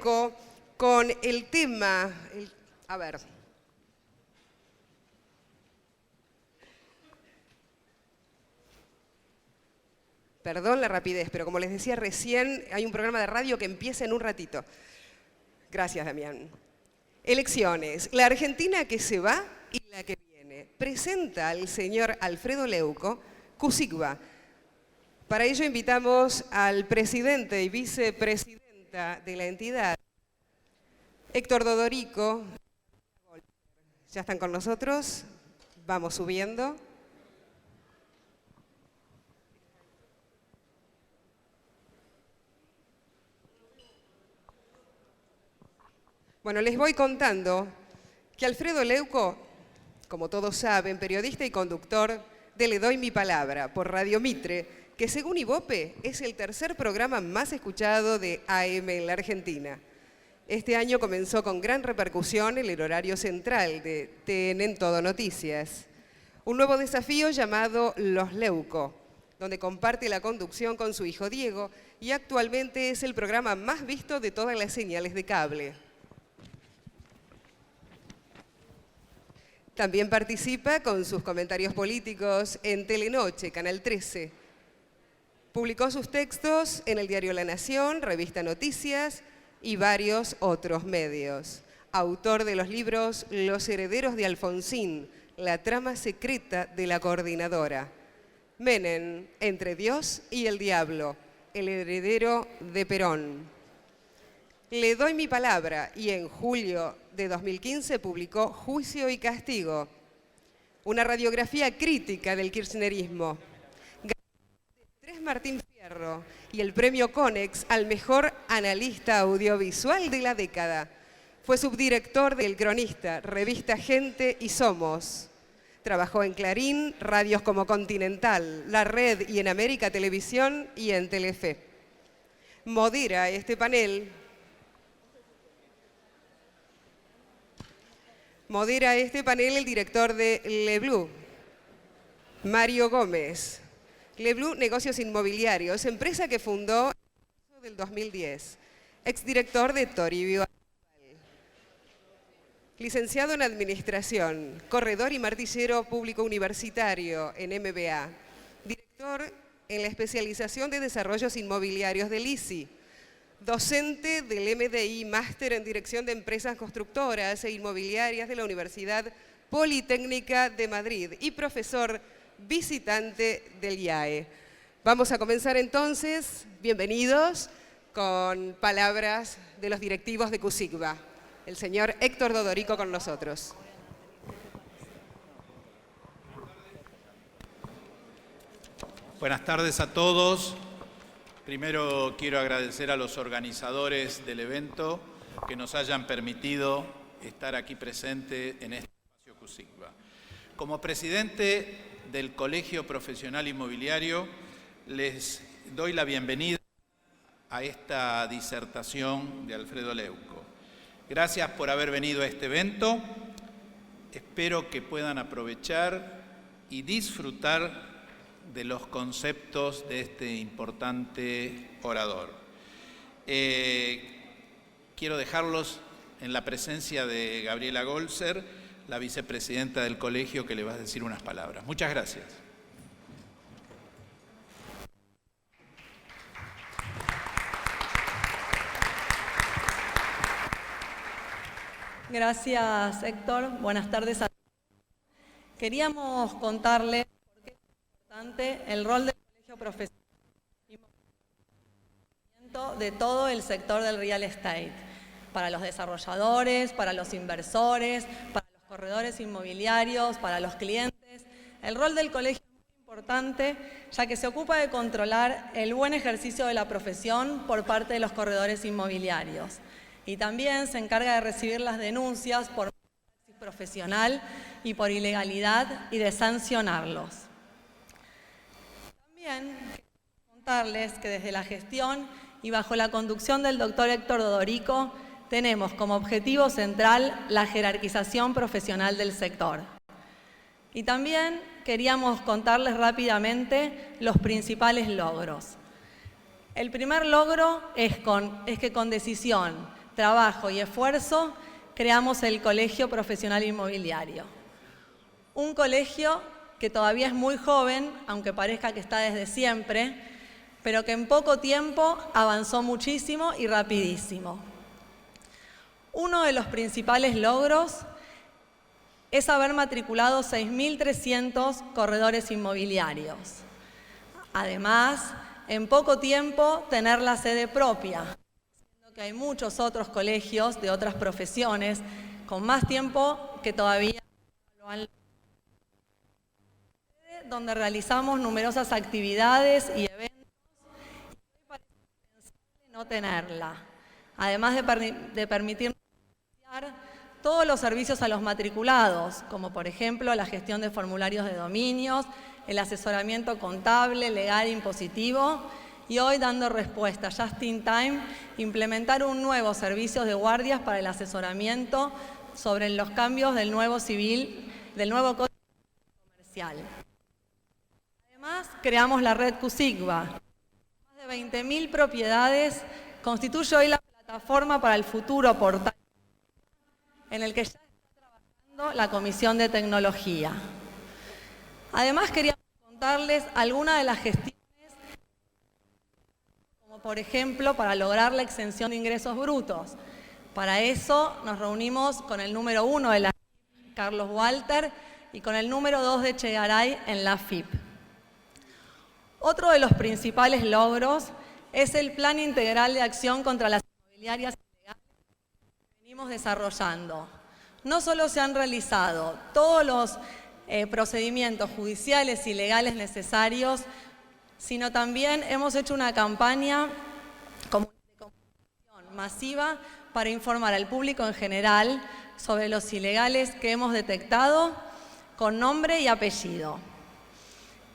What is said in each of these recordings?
Leuco con el tema... a ver... Perdón la rapidez, pero como les decía recién, hay un programa de radio que empieza en un ratito. Gracias, Damián. Elecciones. La Argentina que se va y la que viene. Presenta al señor Alfredo Leuco, CUSICBA. Para ello invitamos al presidente y vicepresidenta de la entidad, Héctor Dodorico. ¿Ya están con nosotros? Vamos subiendo. Bueno, les voy contando que Alfredo Leuco, como todos saben, periodista y conductor de Le Doy Mi Palabra por Radio Mitre, que según Ibope es el tercer programa más escuchado de AM en la Argentina. Este año comenzó con gran repercusión en el horario central de TN en Todo Noticias. Un nuevo desafío llamado Los Leuco, donde comparte la conducción con su hijo Diego y actualmente es el programa más visto de todas las señales de cable. También participa con sus comentarios políticos en Telenoche, Canal 13. Publicó sus textos en el diario La Nación, Revista Noticias y varios otros medios. Autor de los libros Los herederos de Alfonsín, la trama secreta de la coordinadora. Menem, Entre Dios y el Diablo, el heredero de Perón. Le Doy Mi Palabra y en julio de 2015 publicó Juicio y Castigo, una radiografía crítica del kirchnerismo. Ganó Martín Fierro y el premio Conex al mejor analista audiovisual de la década. Fue subdirector del Cronista, revista Gente y Somos. Trabajó en Clarín, radios como Continental, La Red y en América Televisión y en Telefe. Modera este panel el director de Le Bleu, Mario Gómez. Le Bleu Negocios Inmobiliarios, empresa que fundó en marzo del 2010. Exdirector de Toribio. Licenciado en Administración, corredor y martillero público universitario en MBA. Director en la especialización de Desarrollos Inmobiliarios del ICI. Docente del MDI, máster en Dirección de Empresas Constructoras e Inmobiliarias de la Universidad Politécnica de Madrid y profesor visitante del IAE. Vamos a comenzar entonces, bienvenidos, con palabras de los directivos de CUSICBA. El señor Héctor Dodorico con nosotros. Buenas tardes a todos. Primero quiero agradecer a los organizadores del evento que nos hayan permitido estar aquí presente en este espacio CUSICBA. Como presidente del Colegio Profesional Inmobiliario, les doy la bienvenida a esta disertación de Alfredo Leuco. Gracias por haber venido a este evento. Espero que puedan aprovechar y disfrutar de los conceptos de este importante orador. Quiero dejarlos en la presencia de Gabriela Golzer, la vicepresidenta del colegio, que le va a decir unas palabras. Muchas gracias. Gracias, Héctor. Buenas tardes a todos. Queríamos contarles por qué es importante el rol del colegio profesional de todo el sector del real estate, para los desarrolladores, para los inversores, para los corredores inmobiliarios, para los clientes. El rol del colegio es muy importante, ya que se ocupa de controlar el buen ejercicio de la profesión por parte de los corredores inmobiliarios. Y también se encarga de recibir las denuncias por praxis profesional y por ilegalidad y de sancionarlos. También queremos contarles que desde la gestión y bajo la conducción del doctor Héctor Dodorico tenemos como objetivo central la jerarquización profesional del sector. Y también queríamos contarles rápidamente los principales logros. El primer logro es que con decisión trabajo y esfuerzo, creamos el Colegio Profesional Inmobiliario. Un colegio que todavía es muy joven, aunque parezca que está desde siempre, pero que en poco tiempo avanzó muchísimo y rapidísimo. Uno de los principales logros es haber matriculado 6.300 corredores inmobiliarios. Además, en poco tiempo tener la sede propia, siendo que hay muchos otros colegios de otras profesiones con más tiempo que todavía lo han logrado, donde realizamos numerosas actividades y eventos, y hoy parece impensable no tenerla, además de permitirnos todos los servicios a los matriculados, como por ejemplo la gestión de formularios de dominios, el asesoramiento contable, legal, impositivo, y hoy dando respuesta just in time, implementar un nuevo servicio de guardias para el asesoramiento sobre los cambios del nuevo Código Comercial. Además, creamos la red CUSIGBA. Más de 20.000 propiedades constituye hoy la plataforma para el futuro portal en el que ya está trabajando la Comisión de Tecnología. Además, queríamos contarles algunas de las gestiones, como por ejemplo, para lograr la exención de ingresos brutos. Para eso nos reunimos con el número 1 de la FIP, Carlos Walter, y con el número 2 de Chegaray en la FIP. Otro de los principales logros es el Plan Integral de Acción contra las Inmobiliarias Ilegales que venimos desarrollando. No solo se han realizado todos los procedimientos judiciales y legales necesarios, sino también hemos hecho una campaña de comunicación masiva para informar al público en general sobre los ilegales que hemos detectado con nombre y apellido.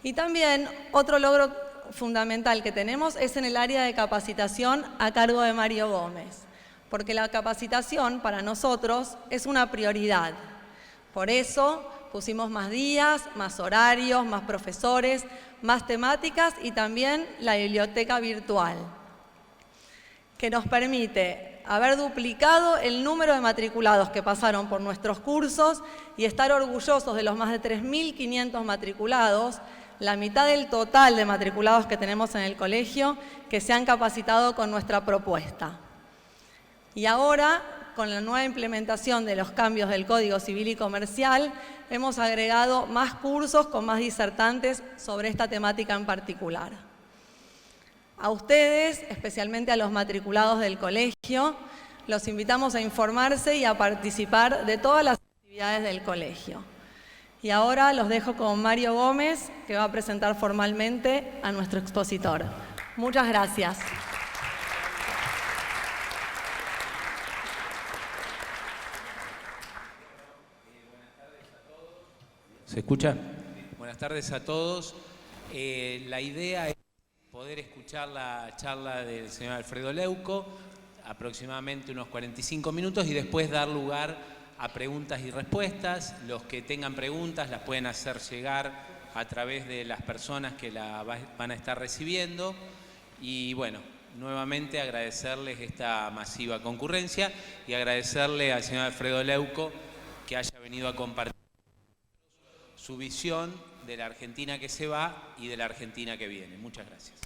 Y también otro logro fundamental que tenemos es en el área de capacitación a cargo de Mario Gómez, porque la capacitación para nosotros es una prioridad. Por eso pusimos más días, más horarios, más profesores, más temáticas y también la biblioteca virtual, que nos permite haber duplicado el número de matriculados que pasaron por nuestros cursos y estar orgullosos de los más de 3.500 matriculados, la mitad del total de matriculados que tenemos en el colegio, que se han capacitado con nuestra propuesta. Y ahora, con la nueva implementación de los cambios del Código Civil y Comercial, hemos agregado más cursos con más disertantes sobre esta temática en particular. A ustedes, especialmente a los matriculados del colegio, los invitamos a informarse y a participar de todas las actividades del colegio. Y ahora los dejo con Mario Gómez, que va a presentar formalmente a nuestro expositor. Muchas gracias. ¿Se escucha? Buenas tardes a todos. La idea es poder escuchar la charla del señor Alfredo Leuco, aproximadamente unos 45 minutos, y después dar lugar a preguntas y respuestas. Los que tengan preguntas las pueden hacer llegar a través de las personas que la van a estar recibiendo. Y bueno, nuevamente agradecerles esta masiva concurrencia y agradecerle al señor Alfredo Leuco que haya venido a compartir su visión de la Argentina que se va y de la Argentina que viene. Muchas gracias.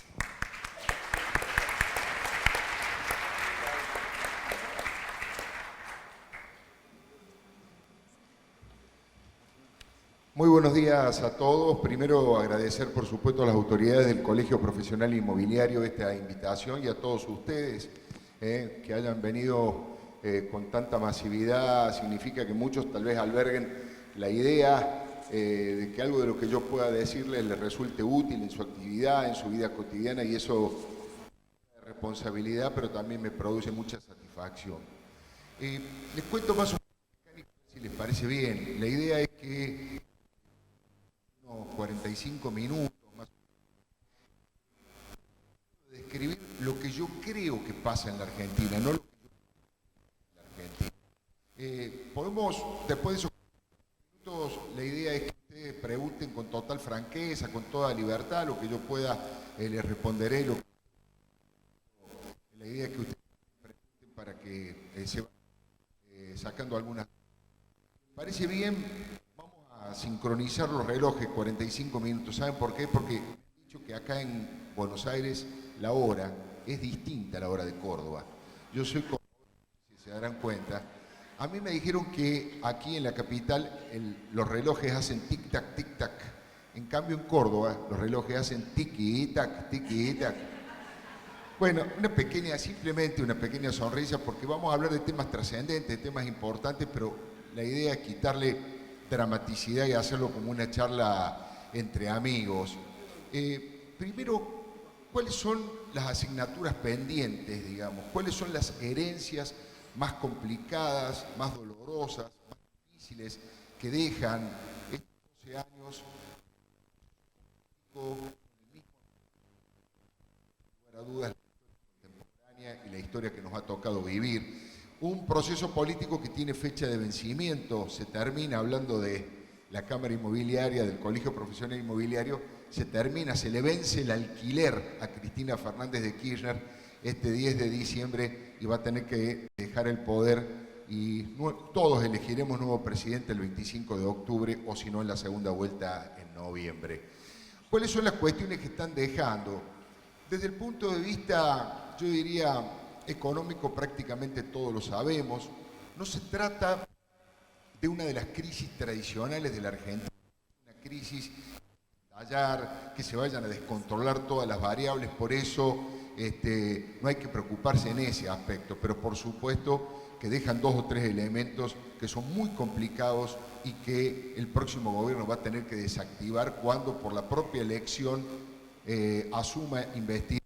Muy buenos días a todos. Primero agradecer por supuesto a las autoridades del Colegio Profesional Inmobiliario esta invitación y a todos ustedes que hayan venido con tanta masividad. Significa que muchos tal vez alberguen la idea de que algo de lo que yo pueda decirles les resulte útil en su actividad, en su vida cotidiana, y eso es responsabilidad, pero también me produce mucha satisfacción. Les cuento más o menos si les parece bien. La idea es que unos 45 minutos más o menos describir lo que yo creo que pasa en la Argentina, no lo que yo creo en la Argentina. Podemos, después de esos minutos, la idea es que ustedes pregunten con total franqueza, con toda libertad, lo que yo pueda les responderé. La idea es que ustedes pregunten para que que se van sacando algunas. Me parece bien, vamos a sincronizar los relojes 45 minutos. ¿Saben por qué? Porque he dicho que acá en Buenos Aires la hora es distinta a la hora de Córdoba. Yo soy cordobés, si se darán cuenta. A mí me dijeron que aquí en la capital los relojes hacen tic-tac, tic-tac. En cambio en Córdoba los relojes hacen tiki-tac, tiki-tac. Bueno, simplemente una pequeña sonrisa, porque vamos a hablar de temas trascendentes, de temas importantes, pero la idea es quitarle dramaticidad y hacerlo como una charla entre amigos. Primero, ¿cuáles son las asignaturas pendientes, digamos? ¿Cuáles son las herencias más complicadas, más dolorosas, más difíciles que dejan estos 12 años con el mismo, sin lugar a dudas, la historia contemporánea y la historia que nos ha tocado vivir? Un proceso político que tiene fecha de vencimiento, se termina, hablando de la Cámara Inmobiliaria, del Colegio Profesional Inmobiliario, se le vence el alquiler a Cristina Fernández de Kirchner este 10 de diciembre y va a tener que dejar el poder y todos elegiremos nuevo presidente el 25 de octubre o si no en la segunda vuelta en noviembre. ¿Cuáles son las cuestiones que están dejando? Desde el punto de vista, yo diría, económico, prácticamente todos lo sabemos. No se trata de una de las crisis tradicionales de la Argentina, una crisis que se vayan a descontrolar todas las variables, por eso no hay que preocuparse en ese aspecto, pero por supuesto que dejan 2 o 3 elementos que son muy complicados y que el próximo gobierno va a tener que desactivar cuando por la propia elección asuma investir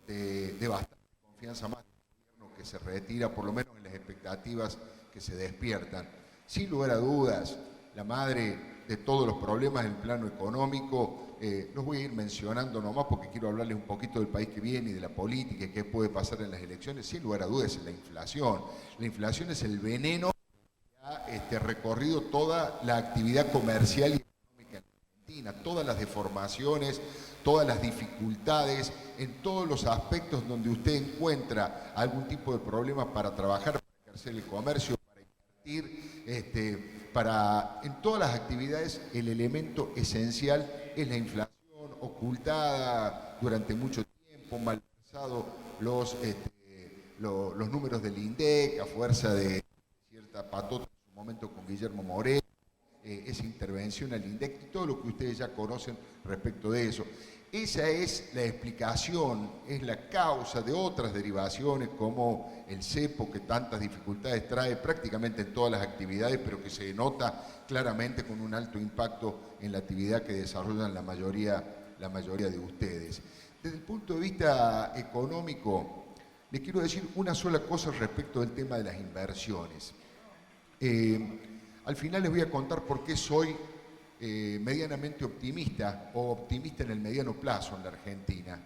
de bastante confianza más del gobierno que se retira, por lo menos en las expectativas que se despiertan. Sin lugar a dudas, la madre de todos los problemas en el plano económico, los voy a ir mencionando nomás porque quiero hablarles un poquito del país que viene y de la política y qué puede pasar en las elecciones. Sin lugar a dudas es la inflación. La inflación es el veneno que ha recorrido toda la actividad comercial y económica en Argentina, todas las deformaciones, todas las dificultades, en todos los aspectos donde usted encuentra algún tipo de problema para trabajar, para ejercer el comercio, para invertir, en todas las actividades el elemento esencial es la inflación ocultada durante mucho tiempo, malversado los números del INDEC a fuerza de cierta patota en su momento con Guillermo Moreno, esa intervención al INDEC y todo lo que ustedes ya conocen respecto de eso. Esa es la explicación, es la causa de otras derivaciones como el cepo que tantas dificultades trae prácticamente en todas las actividades, pero que se nota claramente con un alto impacto en la actividad que desarrollan la mayoría de ustedes. Desde el punto de vista económico, les quiero decir una sola cosa respecto del tema de las inversiones. Al final les voy a contar por qué soy medianamente optimista o optimista en el mediano plazo en la Argentina.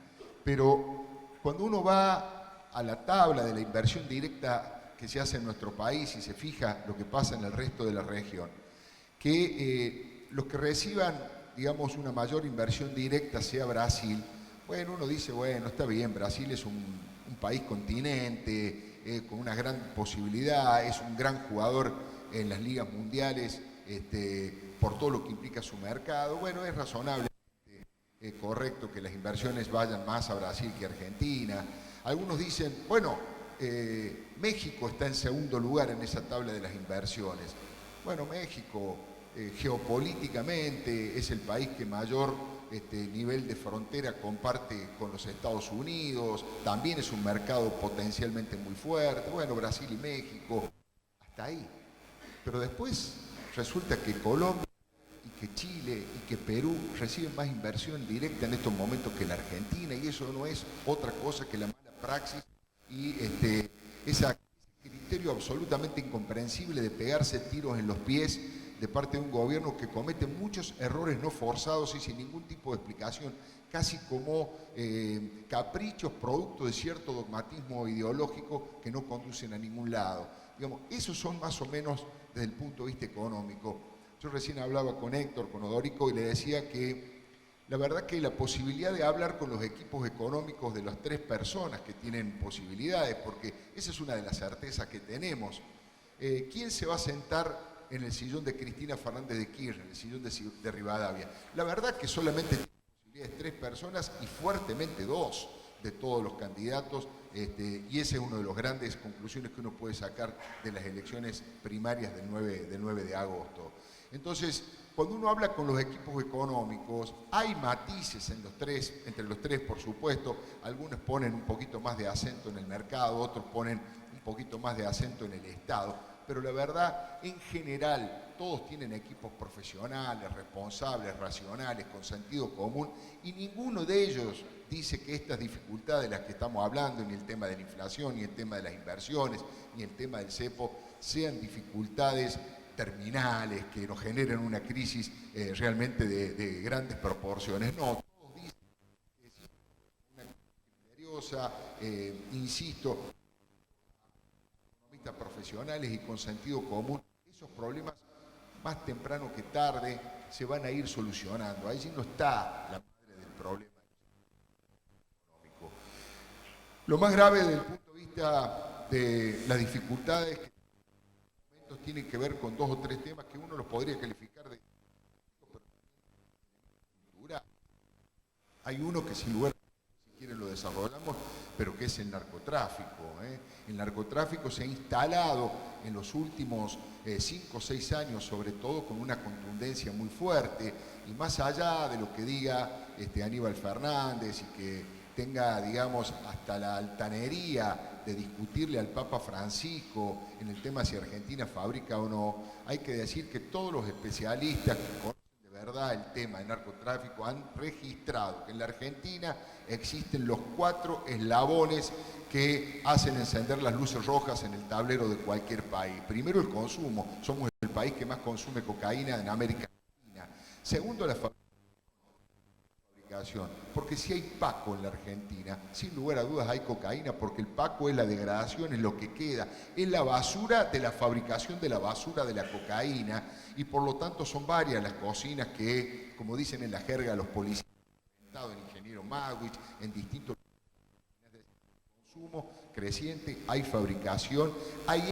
Pero cuando uno va a la tabla de la inversión directa que se hace en nuestro país y se fija lo que pasa en el resto de la región, que los que reciban, digamos, una mayor inversión directa sea Brasil, bueno, uno dice, bueno, está bien, Brasil es un país continente, con una gran posibilidad, es un gran jugador en las ligas mundiales, por todo lo que implica su mercado. Bueno, es razonable, correcto que las inversiones vayan más a Brasil que a Argentina. Algunos dicen, bueno, México está en segundo lugar en esa tabla de las inversiones. Bueno, México geopolíticamente es el país que mayor nivel de frontera comparte con los Estados Unidos, también es un mercado potencialmente muy fuerte. Bueno, Brasil y México, hasta ahí. Pero después resulta que Colombia y que Chile y que Perú reciben más inversión directa en estos momentos que la Argentina, y eso no es otra cosa que la mala praxis y ese criterio absolutamente incomprensible de pegarse tiros en los pies de parte de un gobierno que comete muchos errores no forzados y sin ningún tipo de explicación, casi como caprichos producto de cierto dogmatismo ideológico que no conducen a ningún lado. Digamos, esos son más o menos desde el punto de vista económico. Yo recién hablaba con Héctor, con Odorico, y le decía que La verdad que la posibilidad de hablar con los equipos económicos de las 3 personas que tienen posibilidades, porque esa es una de las certezas que tenemos. ¿Quién se va a sentar en el sillón de Cristina Fernández de Kirchner, en el sillón de Rivadavia? La verdad que solamente tienen posibilidades 3 personas y fuertemente 2 de todos los candidatos, y esa es una de las grandes conclusiones que uno puede sacar de las elecciones primarias del 9 de agosto. Entonces, cuando uno habla con los equipos económicos, hay matices entre los tres, por supuesto. Algunos ponen un poquito más de acento en el mercado, otros ponen un poquito más de acento en el Estado. Pero la verdad, en general, todos tienen equipos profesionales, responsables, racionales, con sentido común, y ninguno de ellos dice que estas dificultades de las que estamos hablando, ni el tema de la inflación, ni el tema de las inversiones, ni el tema del cepo, sean dificultades terminales, que nos generen una crisis realmente de grandes proporciones. No, todos dicen que es una crisis misteriosa, insisto, economistas profesionales y con sentido común, esos problemas más temprano que tarde se van a ir solucionando. Allí no está la madre del problema económico. Lo más grave desde el punto de vista de las dificultades que tienen que ver con 2 o 3 temas que uno los podría calificar de cultura. Hay uno que sin lugar, si quieren lo desarrollamos, pero que es el narcotráfico. El narcotráfico se ha instalado en los últimos 5 o 6 años, sobre todo con una contundencia muy fuerte, y más allá de lo que diga Aníbal Fernández y que tenga, digamos, hasta la altanería de discutirle al Papa Francisco en el tema si Argentina fabrica o no, hay que decir que todos los especialistas que conocen de verdad el tema del narcotráfico han registrado que en la Argentina existen los 4 eslabones que hacen encender las luces rojas en el tablero de cualquier país. Primero, el consumo. Somos el país que más consume cocaína en América Latina. Segundo, la fabricación. Porque si hay Paco en la Argentina, sin lugar a dudas hay cocaína, porque el Paco es la degradación, es lo que queda, es la basura de la fabricación de la basura de la cocaína, y por lo tanto son varias las cocinas que, como dicen en la jerga los policías, en Ingeniero Magwitch, en distintos consumo creciente, hay fabricación, hay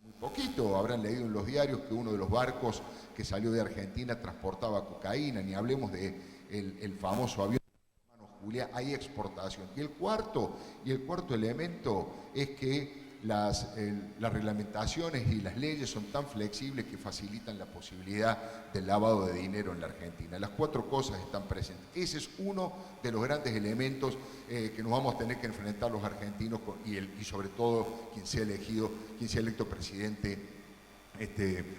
muy poquito, habrán leído en los diarios que uno de los barcos que salió de Argentina transportaba cocaína, ni hablemos de el famoso avión de hermano Julián, hay exportación. Y el cuarto elemento es que las reglamentaciones y las leyes son tan flexibles que facilitan la posibilidad del lavado de dinero en la Argentina. Las 4 cosas están presentes. Ese es uno de los grandes elementos que nos vamos a tener que enfrentar los argentinos y sobre todo quien sea electo presidente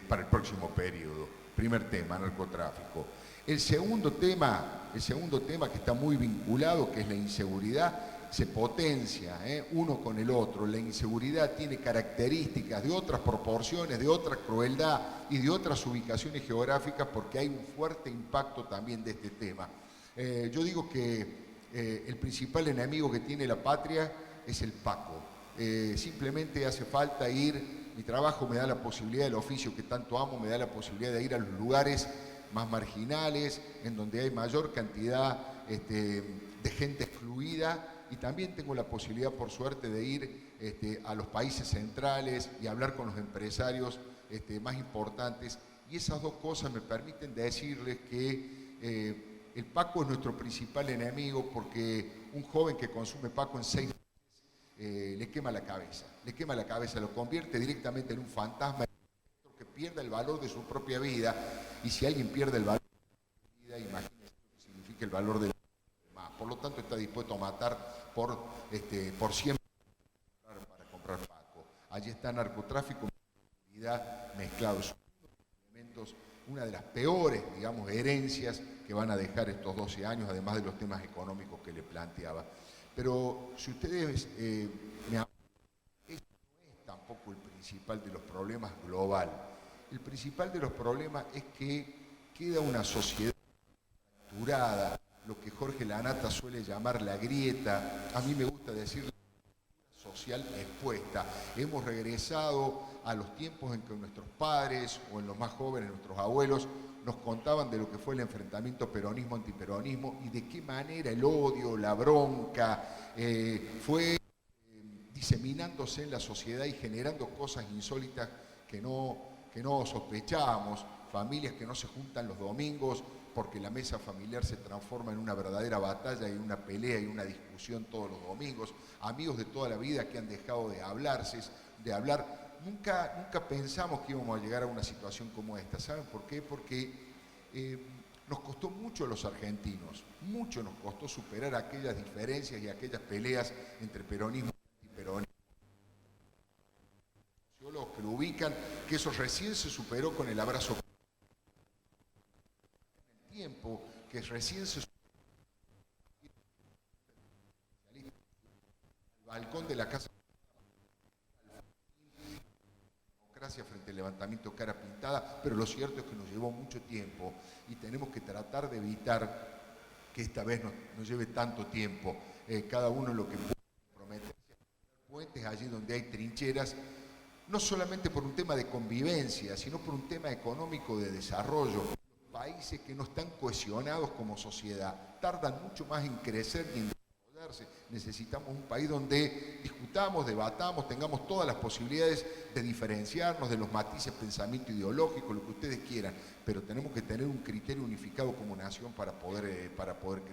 para el próximo periodo. Primer tema, narcotráfico. El segundo tema que está muy vinculado, que es la inseguridad, se potencia uno con el otro. La inseguridad tiene características de otras proporciones, de otra crueldad y de otras ubicaciones geográficas, porque hay un fuerte impacto también de este tema. Yo digo que el principal enemigo que tiene la patria es el Paco. Simplemente hace falta ir, mi trabajo me da la posibilidad, el oficio que tanto amo me da la posibilidad de ir a los lugares más marginales, en donde hay mayor cantidad de gente excluida, y también tengo la posibilidad, por suerte, de ir a los países centrales y hablar con los empresarios más importantes, y esas 2 cosas me permiten decirles que el Paco es nuestro principal enemigo, porque un joven que consume Paco en 6 meses le quema la cabeza, lo convierte directamente en un fantasma que pierde el valor de su propia vida, y si alguien pierde el valor de su vida, imagínense lo que significa el valor de la vida. Por lo tanto, está dispuesto a matar por 100 para comprar Paco. Allí está narcotráfico y seguridad mezclados. Elementos, una de las peores, digamos, herencias que van a dejar estos 12 años, además de los temas económicos que le planteaba. Pero si ustedes me hablan, esto no es tampoco el principal de los problemas global. El principal de los problemas es que queda una sociedad fracturada, lo que Jorge Lanata suele llamar la grieta. A mí me gusta decir la social expuesta. Hemos regresado a los tiempos en que nuestros padres, o en los más jóvenes, nuestros abuelos, nos contaban de lo que fue el enfrentamiento peronismo-antiperonismo y de qué manera el odio, la bronca, fue diseminándose en la sociedad y generando cosas insólitas que no sospechábamos, familias que no se juntan los domingos porque la mesa familiar se transforma en una verdadera batalla y una pelea y una discusión todos los domingos, amigos de toda la vida que han dejado de hablar. Nunca pensamos que íbamos a llegar a una situación como esta. ¿Saben por qué? Porque nos costó mucho a los argentinos, mucho nos costó superar aquellas diferencias y aquellas peleas entre peronismo y antiperonismo. Sociólogos que lo ubican, que eso recién se superó con el abrazo. Tiempo que recién se superó el balcón de la casa. Frente al levantamiento cara pintada, pero lo cierto es que nos llevó mucho tiempo y tenemos que tratar de evitar que esta vez nos lleve tanto tiempo. Cada uno lo que puede prometer puentes allí donde hay trincheras, no solamente por un tema de convivencia, sino por un tema económico de desarrollo. Los países que no están cohesionados como sociedad tardan mucho más en crecer y en desarrollarse. Necesitamos un país donde discutamos, debatamos, tengamos todas las posibilidades de diferenciarnos de los matices, pensamiento ideológico, lo que ustedes quieran, pero tenemos que tener un criterio unificado como nación para poder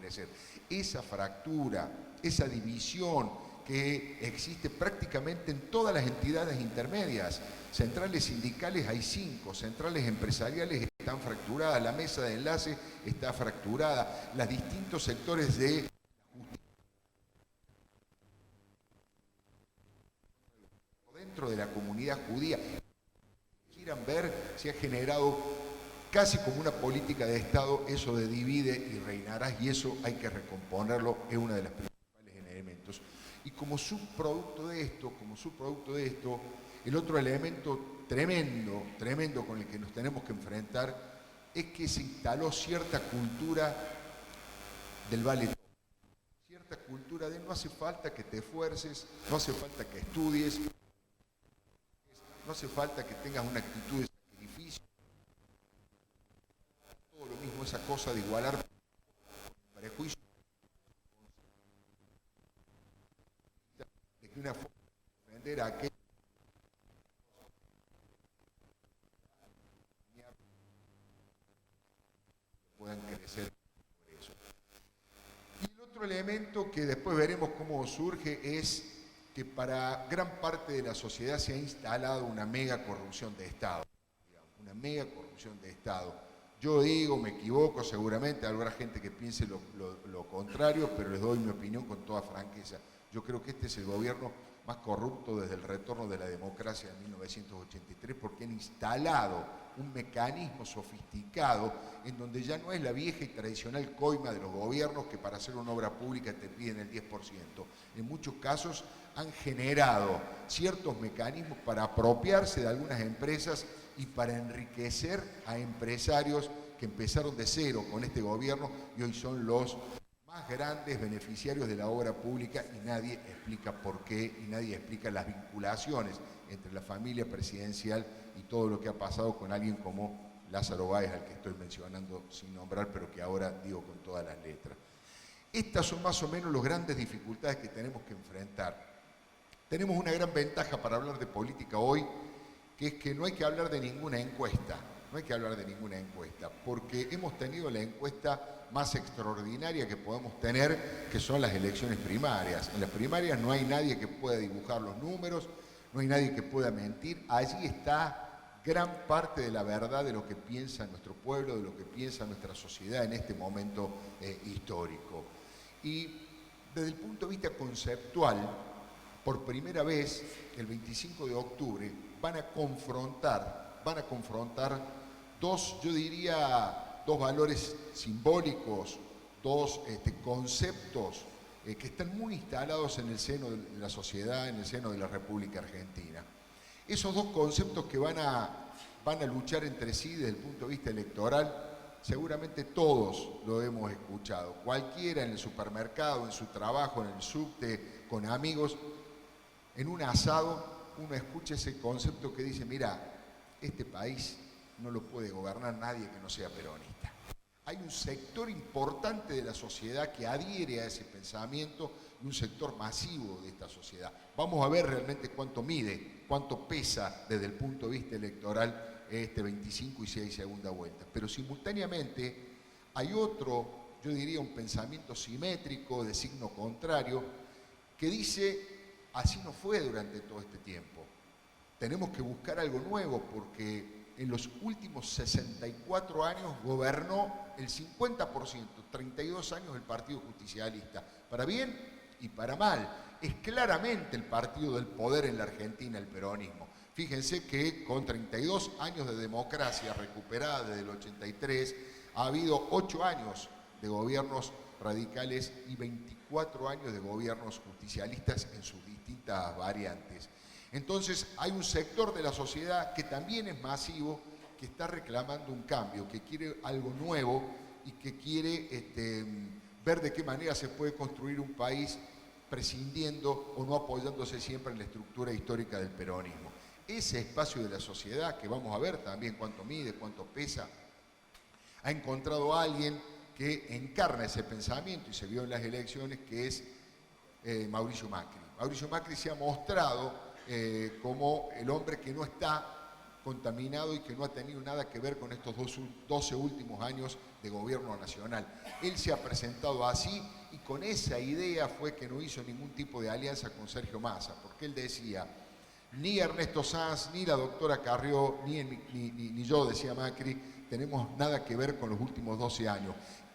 crecer. Esa fractura, esa división que existe prácticamente en todas las entidades intermedias, centrales sindicales hay 5, centrales empresariales están fracturadas, la mesa de enlace está fracturada, los distintos sectores de dentro de la comunidad judía, quieran ver, se ha generado casi como una política de Estado, eso de divide y reinarás, y eso hay que recomponerlo, es uno de los principales elementos. Y como subproducto de esto, el otro elemento tremendo con el que nos tenemos que enfrentar es que se instaló cierta cultura del vale todo, cierta cultura de no hace falta que te esfuerces, no hace falta que estudies, no hace falta que tengas una actitud de sacrificio, todo lo mismo, esa cosa de igualar prejuicios, de que una forma de defender a aquellos que puedan crecer por eso. Y el otro elemento que después veremos cómo surge es que para gran parte de la sociedad se ha instalado una mega corrupción de Estado, una mega corrupción de Estado. Yo digo, me equivoco, seguramente habrá gente que piense lo contrario, pero les doy mi opinión con toda franqueza. Yo creo que este es el gobierno más corrupto desde el retorno de la democracia en 1983, porque han instalado un mecanismo sofisticado en donde ya no es la vieja y tradicional coima de los gobiernos que para hacer una obra pública te piden el 10%. En muchos casos han generado ciertos mecanismos para apropiarse de algunas empresas y para enriquecer a empresarios que empezaron de cero con este gobierno y hoy son los más grandes beneficiarios de la obra pública y nadie explica por qué y nadie explica las vinculaciones entre la familia presidencial y todo lo que ha pasado con alguien como Lázaro Báez, al que estoy mencionando sin nombrar, pero que ahora digo con todas las letras. Estas son más o menos las grandes dificultades que tenemos que enfrentar. Tenemos una gran ventaja para hablar de política hoy, que es que no hay que hablar de ninguna encuesta, porque hemos tenido la encuesta más extraordinaria que podemos tener, que son las elecciones primarias. En las primarias no hay nadie que pueda dibujar los números, no hay nadie que pueda mentir. Allí está gran parte de la verdad de lo que piensa nuestro pueblo, de lo que piensa nuestra sociedad en este momento histórico. Y desde el punto de vista conceptual, por primera vez, el 25 de octubre, van a confrontar dos valores simbólicos, dos conceptos que están muy instalados en el seno de la sociedad, en el seno de la República Argentina. Esos dos conceptos que van a luchar entre sí desde el punto de vista electoral, seguramente todos lo hemos escuchado. Cualquiera en el supermercado, en su trabajo, en el subte, con amigos, en un asado, uno escucha ese concepto que dice, mira, este país no lo puede gobernar nadie que no sea peronista. Hay un sector importante de la sociedad que adhiere a ese pensamiento y un sector masivo de esta sociedad. Vamos a ver realmente cuánto mide, cuánto pesa desde el punto de vista electoral este 25 y si hay segunda vuelta. Pero simultáneamente hay otro, yo diría un pensamiento simétrico de signo contrario que dice, así no fue durante todo este tiempo. Tenemos que buscar algo nuevo porque en los últimos 64 años gobernó el 50%, 32 años el Partido Justicialista, para bien y para mal. Es claramente el partido del poder en la Argentina, el peronismo. Fíjense que con 32 años de democracia recuperada desde el 83, ha habido 8 años de gobiernos radicales y 24 años de gobiernos justicialistas en sus distintas variantes. Entonces hay un sector de la sociedad que también es masivo, que está reclamando un cambio, que quiere algo nuevo y que quiere ver de qué manera se puede construir un país prescindiendo o no apoyándose siempre en la estructura histórica del peronismo. Ese espacio de la sociedad, que vamos a ver también cuánto mide, cuánto pesa, ha encontrado a alguien que encarna ese pensamiento y se vio en las elecciones, que es Mauricio Macri. Mauricio Macri se ha mostrado como el hombre que no está contaminado y que no ha tenido nada que ver con estos 12 últimos años de gobierno nacional. Él se ha presentado así y con esa idea fue que no hizo ningún tipo de alianza con Sergio Massa, porque él decía, ni Ernesto Sanz, ni la doctora Carrió, ni yo, decía Macri, tenemos nada que ver con los últimos 12 años.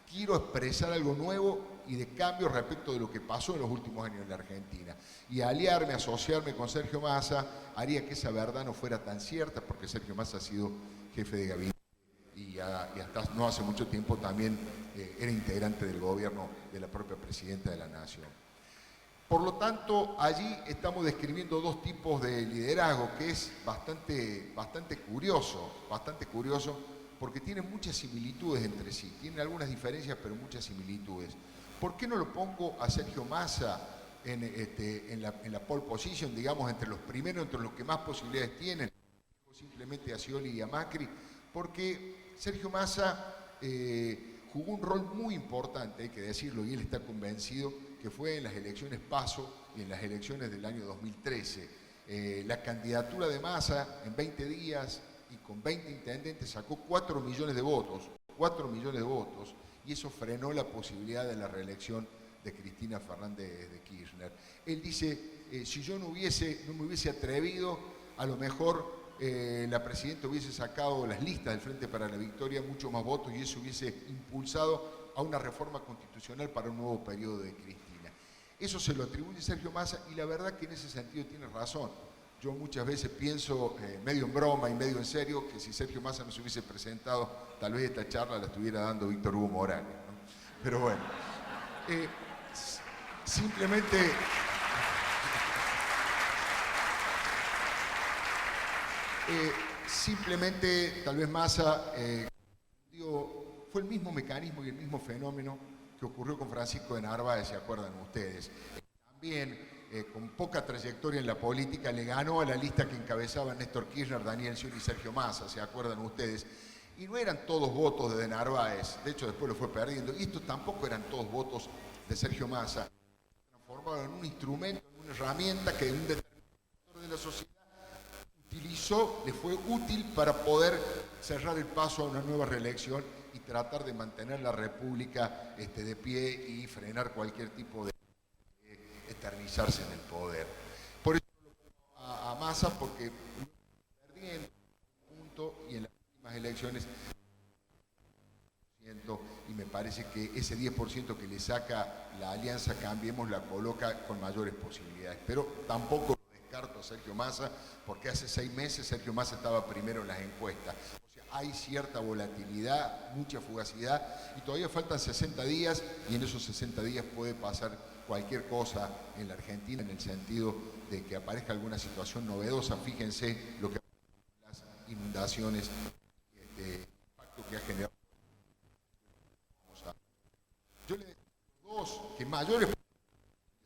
Quiero expresar algo nuevo y de cambio respecto de lo que pasó en los últimos años en la Argentina. Y aliarme, asociarme con Sergio Massa, haría que esa verdad no fuera tan cierta, porque Sergio Massa ha sido jefe de gabinete y hasta no hace mucho tiempo también era integrante del gobierno de la propia presidenta de la Nación. Por lo tanto, allí estamos describiendo dos tipos de liderazgo, que es bastante curioso, porque tienen muchas similitudes entre sí, tienen algunas diferencias, pero muchas similitudes. ¿Por qué no lo pongo a Sergio Massa en la pole position, digamos, entre los primeros, entre los que más posibilidades tienen, simplemente a Scioli y a Macri? Porque Sergio Massa jugó un rol muy importante, hay que decirlo, y él está convencido, que fue en las elecciones PASO y en las elecciones del año 2013. La candidatura de Massa en 20 días y con 20 intendentes sacó 4 millones de votos, y eso frenó la posibilidad de la reelección de Cristina Fernández de Kirchner. Él dice, si yo no me hubiese atrevido, a lo mejor la presidenta hubiese sacado las listas del Frente para la Victoria mucho más votos y eso hubiese impulsado a una reforma constitucional para un nuevo periodo de Cristina. Eso se lo atribuye Sergio Massa y la verdad que en ese sentido tiene razón. Yo muchas veces pienso, medio en broma y medio en serio, que si Sergio Massa no se hubiese presentado, tal vez esta charla la estuviera dando Víctor Hugo Morales, ¿no? Pero bueno, simplemente tal vez Massa fue el mismo mecanismo y el mismo fenómeno que ocurrió con Francisco de Narváez, ¿se acuerdan ustedes? También con poca trayectoria en la política le ganó a la lista que encabezaban Néstor Kirchner, Daniel Scioli y Sergio Massa, ¿se acuerdan ustedes? Y no eran todos votos de Narváez, de hecho después lo fue perdiendo, y estos tampoco eran todos votos de Sergio Massa. Se transformaron en un instrumento, en una herramienta que un determinado sector de la sociedad utilizó, le fue útil para poder cerrar el paso a una nueva reelección y tratar de mantener la República de pie y frenar cualquier tipo de eternizarse en el poder. Por eso lo pongo a Massa, porque perdiendo un punto y en las últimas elecciones y me parece que ese 10% que le saca la Alianza Cambiemos la coloca con mayores posibilidades. Pero tampoco lo descarto a Sergio Massa, porque hace 6 meses Sergio Massa estaba primero en las encuestas. O sea, hay cierta volatilidad, mucha fugacidad, y todavía faltan 60 días, y en esos 60 días puede pasar cualquier cosa en la Argentina, en el sentido de que aparezca alguna situación novedosa. Fíjense lo que las inundaciones, el impacto que ha generado. Yo le digo a los dos que mayores que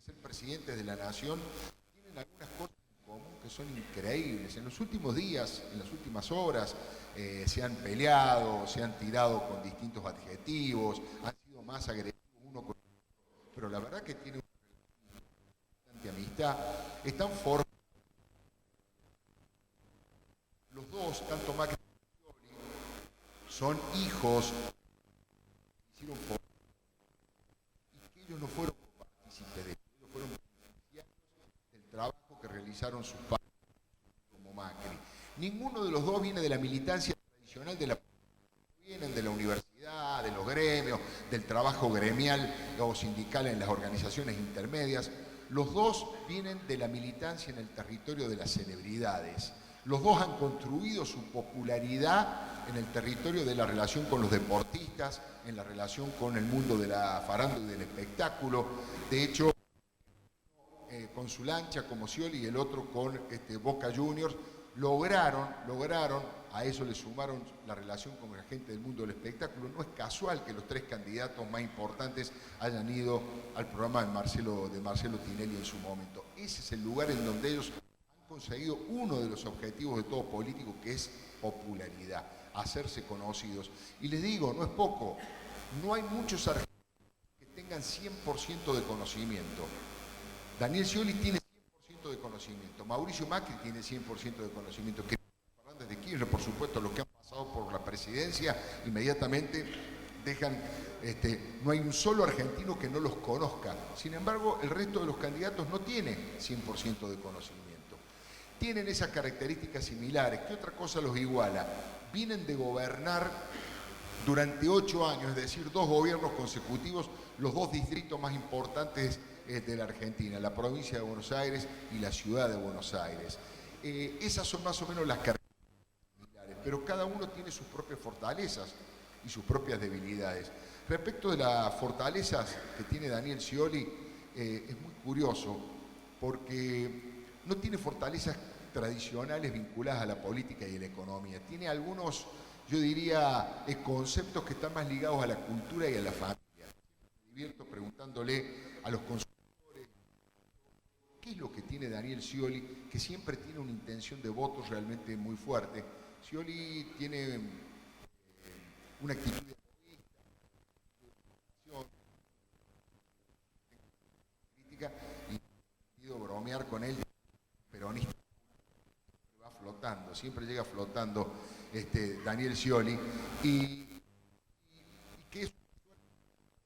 ser presidentes de la nación tienen algunas cosas en común que son increíbles. En los últimos días, en las últimas horas, se han peleado, se han tirado con distintos adjetivos, han sido más agresivos uno con el otro, pero la verdad que tienen una amistad, están formados. Los dos, tanto Macri como Scioli, son hijos que hicieron por y que ellos no fueron partícipes de ello, ellos fueron beneficiarios del trabajo que realizaron sus padres como Macri. Ninguno de los dos viene de la militancia tradicional de la política, vienen de la universidad, de los gremios, del trabajo gremial o sindical en las organizaciones intermedias. Los dos vienen de la militancia en el territorio de las celebridades. Los dos han construido su popularidad en el territorio de la relación con los deportistas, en la relación con el mundo de la farándula y del espectáculo. De hecho, con su lancha como Scioli y el otro con Boca Juniors, lograron, a eso le sumaron la relación con la gente del mundo del espectáculo. No es casual que los tres candidatos más importantes hayan ido al programa de Marcelo Tinelli en su momento. Ese es el lugar en donde ellos han conseguido uno de los objetivos de todo político, que es popularidad, hacerse conocidos. Y les digo, no es poco, no hay muchos argentinos que tengan 100% de conocimiento. Daniel Scioli tiene 100% de conocimiento, Mauricio Macri tiene 100% de conocimiento, Fernández de Kirchner, por supuesto, los que han pasado por la presidencia inmediatamente dejan, no hay un solo argentino que no los conozca. Sin embargo, el resto de los candidatos no tiene 100% de conocimiento. Tienen esas características similares. ¿Qué otra cosa los iguala? Vienen de gobernar durante 8 años, es decir, 2 gobiernos consecutivos, los 2 distritos más importantes de la Argentina, la provincia de Buenos Aires y la ciudad de Buenos Aires. Esas son más o menos las características similares, pero cada uno tiene sus propias fortalezas y sus propias debilidades. Respecto de las fortalezas que tiene Daniel Scioli, es muy curioso, porque no tiene fortalezas tradicionales vinculadas a la política y a la economía. Tiene algunos, yo diría, conceptos que están más ligados a la cultura y a la familia. Me divierto preguntándole a los consultores qué es lo que tiene Daniel Scioli, que siempre tiene una intención de votos realmente muy fuerte. Scioli tiene una actitud de crítica y he querido bromear con él, peronista, va flotando, siempre llega flotando Daniel Scioli y que es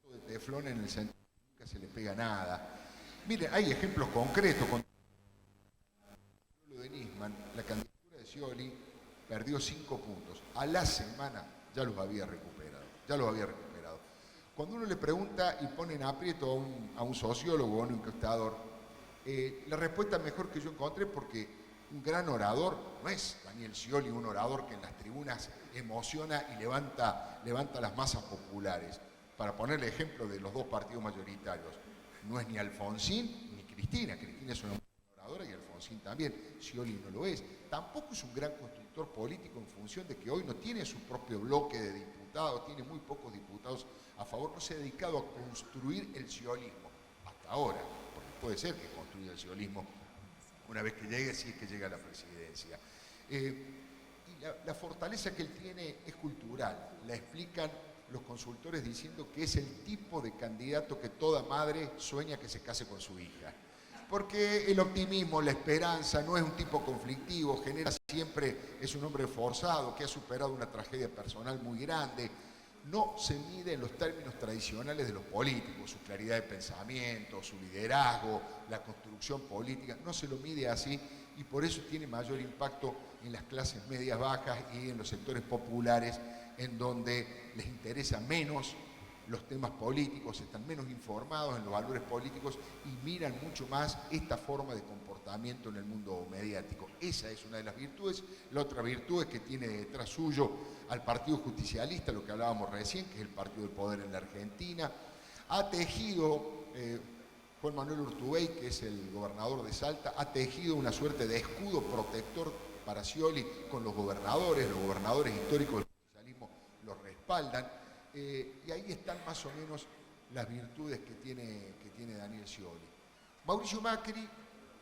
un de teflón en el sentido de que nunca se le pega nada. Miren, hay ejemplos concretos. Con de Nisman, la candidatura de Scioli perdió 5 puntos. A la semana ya los había recuperado. Cuando uno le pregunta y pone en aprieto a un sociólogo o a un encuestador, la respuesta mejor que yo encontré, porque un gran orador no es Daniel Scioli, un orador que en las tribunas emociona y levanta las masas populares. Para ponerle ejemplo de los 2 partidos mayoritarios, no es ni Alfonsín ni Cristina. Cristina es una oradora y Alfonsín también. Scioli no lo es. Tampoco es un gran constructor político en función de que hoy no tiene su propio bloque de diputados, tiene muy pocos diputados a favor, no se ha dedicado a construir el sciolismo hasta ahora, porque puede ser que construya el sciolismo una vez que llegue, si es que llega a la presidencia. Y la fortaleza que él tiene es cultural, la explican los consultores diciendo que es el tipo de candidato que toda madre sueña que se case con su hija. Porque el optimismo, la esperanza, no es un tipo conflictivo, genera siempre, es un hombre forzado, que ha superado una tragedia personal muy grande. No se mide en los términos tradicionales de los políticos, su claridad de pensamiento, su liderazgo, la construcción política, no se lo mide así y por eso tiene mayor impacto en las clases medias bajas y en los sectores populares, en donde les interesa menos los temas políticos, están menos informados en los valores políticos y miran mucho más esta forma de comportamiento en el mundo mediático. Esa es una de las virtudes. La otra virtud es que tiene detrás suyo al Partido Justicialista, lo que hablábamos recién, que es el partido del poder en la Argentina. Ha tejido, Juan Manuel Urtubey, que es el gobernador de Salta, ha tejido una suerte de escudo protector para Scioli con los gobernadores históricos del justicialismo los respaldan. Y ahí están más o menos las virtudes que tiene Daniel Scioli. Mauricio Macri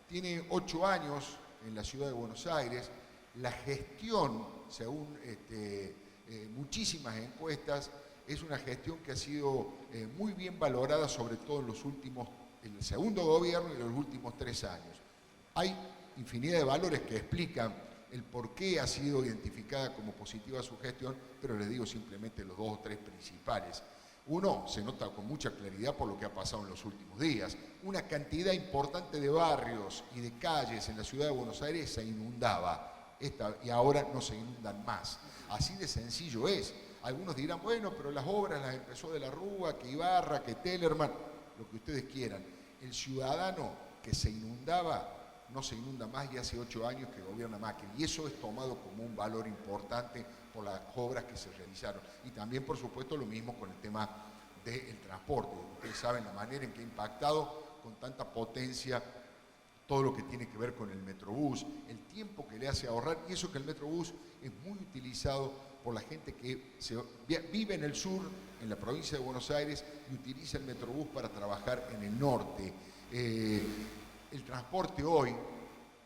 tiene 8 años en la ciudad de Buenos Aires. La gestión, según muchísimas encuestas, es una gestión que ha sido muy bien valorada, sobre todo en el segundo gobierno y en los últimos 3 años. Hay infinidad de valores que explican el por qué ha sido identificada como positiva su gestión, pero les digo simplemente los 2 o 3 principales. Uno, se nota con mucha claridad por lo que ha pasado en los últimos días. Una cantidad importante de barrios y de calles en la ciudad de Buenos Aires se inundaba, y ahora no se inundan más. Así de sencillo es. Algunos dirán, bueno, pero las obras las empezó de la Rúa, que Ibarra, que Tellerman, lo que ustedes quieran. El ciudadano que se inundaba no se inunda más y hace 8 años que gobierna Macri. Y eso es tomado como un valor importante por las obras que se realizaron. Y también, por supuesto, lo mismo con el tema del transporte. Ustedes saben la manera en que ha impactado con tanta potencia todo lo que tiene que ver con el Metrobús, el tiempo que le hace ahorrar, y eso que el Metrobús es muy utilizado por la gente que vive en el sur, en la provincia de Buenos Aires, y utiliza el Metrobús para trabajar en el norte. El transporte hoy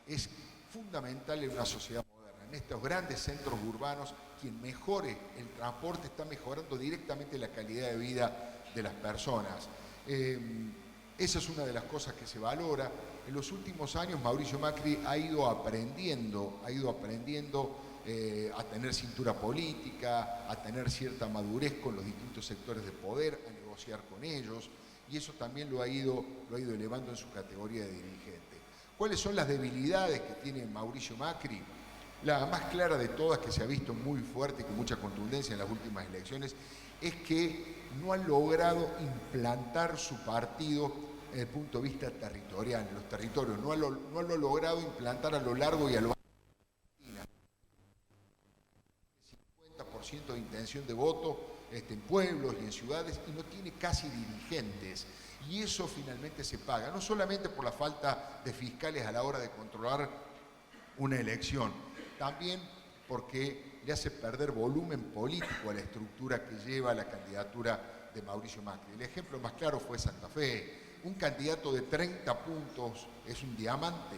es fundamental en una sociedad moderna. En estos grandes centros urbanos, quien mejore el transporte está mejorando directamente la calidad de vida de las personas. Esa es una de las cosas que se valora. En los últimos años Mauricio Macri ha ido aprendiendo a tener cintura política, a tener cierta madurez con los distintos sectores de poder, a negociar con ellos, y eso también lo ha ido elevando en su categoría de dirigente. ¿Cuáles son las debilidades que tiene Mauricio Macri? La más clara de todas, que se ha visto muy fuerte y con mucha contundencia en las últimas elecciones, es que no ha logrado implantar su partido desde el punto de vista territorial, en los territorios. No lo ha logrado implantar a lo largo y a lo ancho de Argentina. 50% de intención de voto en pueblos y en ciudades, y no tiene casi dirigentes. Y eso finalmente se paga, no solamente por la falta de fiscales a la hora de controlar una elección, también porque le hace perder volumen político a la estructura que lleva la candidatura de Mauricio Macri. El ejemplo más claro fue Santa Fe. Un candidato de 30 puntos es un diamante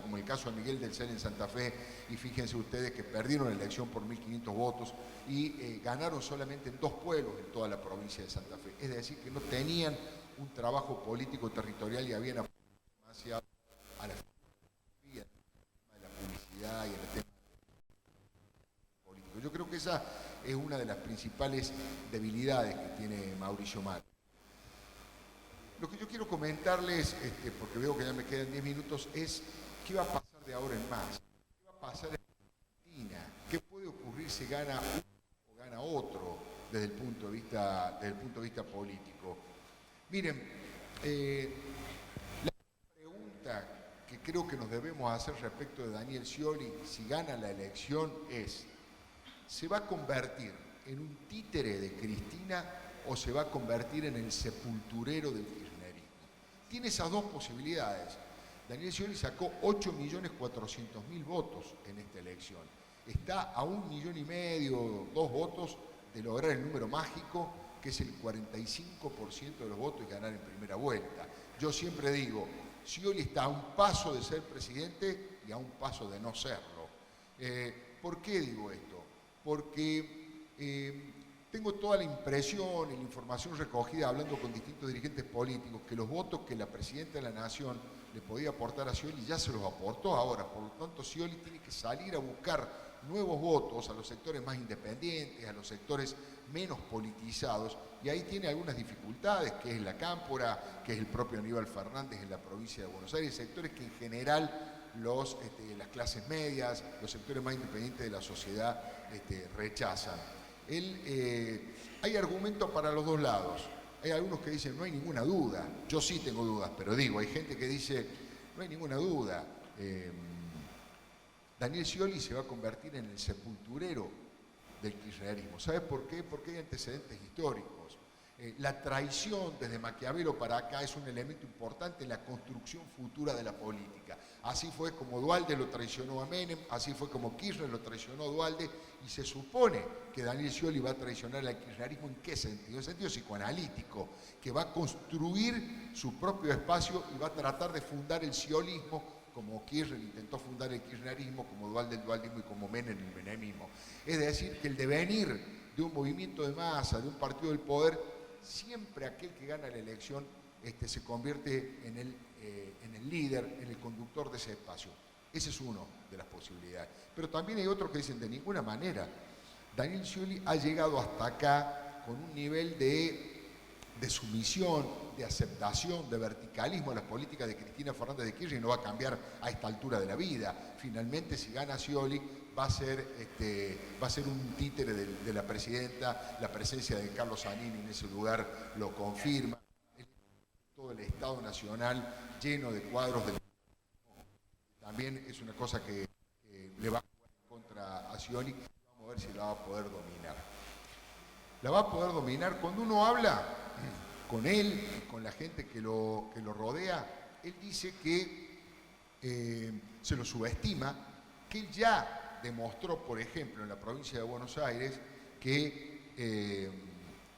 como el caso de Miguel del Cel en Santa Fe, y fíjense ustedes que perdieron la elección por 1.500 votos y ganaron solamente en 2 pueblos en toda la provincia de Santa Fe. Es decir, que no tenían un trabajo político territorial y habían demasiado a la publicidad y al tema político. Yo creo que esa es una de las principales debilidades que tiene Mauricio Macri. Lo que yo quiero comentarles, porque veo que ya me quedan 10 minutos, es qué va a pasar de ahora en más. ¿Qué va a pasar en Argentina? ¿Qué puede ocurrir si gana uno o gana otro desde el punto de vista político? Miren, la pregunta que creo que nos debemos hacer respecto de Daniel Scioli, si gana la elección, es: ¿se va a convertir en un títere de Cristina o se va a convertir en el sepulturero del kirchnerismo? Tiene esas 2 posibilidades. Daniel Scioli sacó 8.400.000 votos en esta elección. Está a 1,5 millones, 2 votos de lograr el número mágico, que es el 45% de los votos y ganar en primera vuelta. Yo siempre digo, Scioli está a un paso de ser presidente y a un paso de no serlo. ¿Por qué digo esto? Porque tengo toda la impresión y la información recogida hablando con distintos dirigentes políticos que los votos que la presidenta de la Nación le podía aportar a Scioli ya se los aportó ahora. Por lo tanto, Scioli tiene que salir a buscar nuevos votos a los sectores más independientes, a los sectores menos politizados, y ahí tiene algunas dificultades, que es la Cámpora, que es el propio Aníbal Fernández en la provincia de Buenos Aires, sectores que en general las clases medias, los sectores más independientes de la sociedad rechazan. Hay argumentos para los 2 lados. Hay algunos que dicen no hay ninguna duda. Yo sí tengo dudas, pero digo, hay gente que dice no hay ninguna duda. Daniel Scioli se va a convertir en el sepulturero del kirchnerismo. ¿Sabes por qué? Porque hay antecedentes históricos. La traición desde Maquiavelo para acá es un elemento importante en la construcción futura de la política. Así fue como Duhalde lo traicionó a Menem, así fue como Kirchner lo traicionó a Duhalde, y se supone que Daniel Scioli va a traicionar al kirchnerismo. ¿En qué sentido? En sentido psicoanalítico, que va a construir su propio espacio y va a tratar de fundar el sciolismo como Kirchner intentó fundar el kirchnerismo, como Duhalde el dualdismo y como Menem el menemismo. Es decir, que el devenir de un movimiento de masa, de un partido del poder, siempre aquel que gana la elección se convierte en el líder, en el conductor de ese espacio. Ese es uno de las posibilidades. Pero también hay otros que dicen, de ninguna manera. Daniel Scioli ha llegado hasta acá con un nivel de sumisión, de aceptación, de verticalismo en las políticas de Cristina Fernández de Kirchner y no va a cambiar a esta altura de la vida. Finalmente, si gana Scioli, va a ser un títere de la presidenta. La presencia de Carlos Zanini en ese lugar lo confirma. Todo el Estado Nacional lleno de cuadros de... También es una cosa que le va a jugar en contra a Scioli. Vamos a ver si la va a poder dominar. La va a poder dominar cuando uno habla con él y con la gente que lo rodea. Él dice que se lo subestima, que él ya demostró, por ejemplo, en la provincia de Buenos Aires, que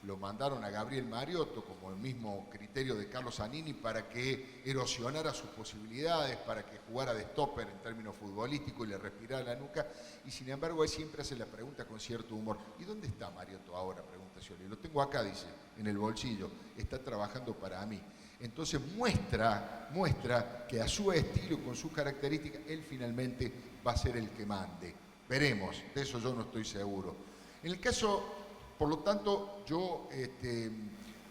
lo mandaron a Gabriel Mariotto como el mismo criterio de Carlos Zanini para que erosionara sus posibilidades, para que jugara de stopper en términos futbolísticos y le respirara la nuca, y sin embargo él siempre hace la pregunta con cierto humor. ¿Y dónde está Mariotto ahora?, pregunta Scioli. Lo tengo acá, dice, en el bolsillo, está trabajando para mí. Entonces muestra que a su estilo, con sus características, él finalmente va a ser el que mande. Veremos, de eso yo no estoy seguro. En el caso... Por lo tanto, yo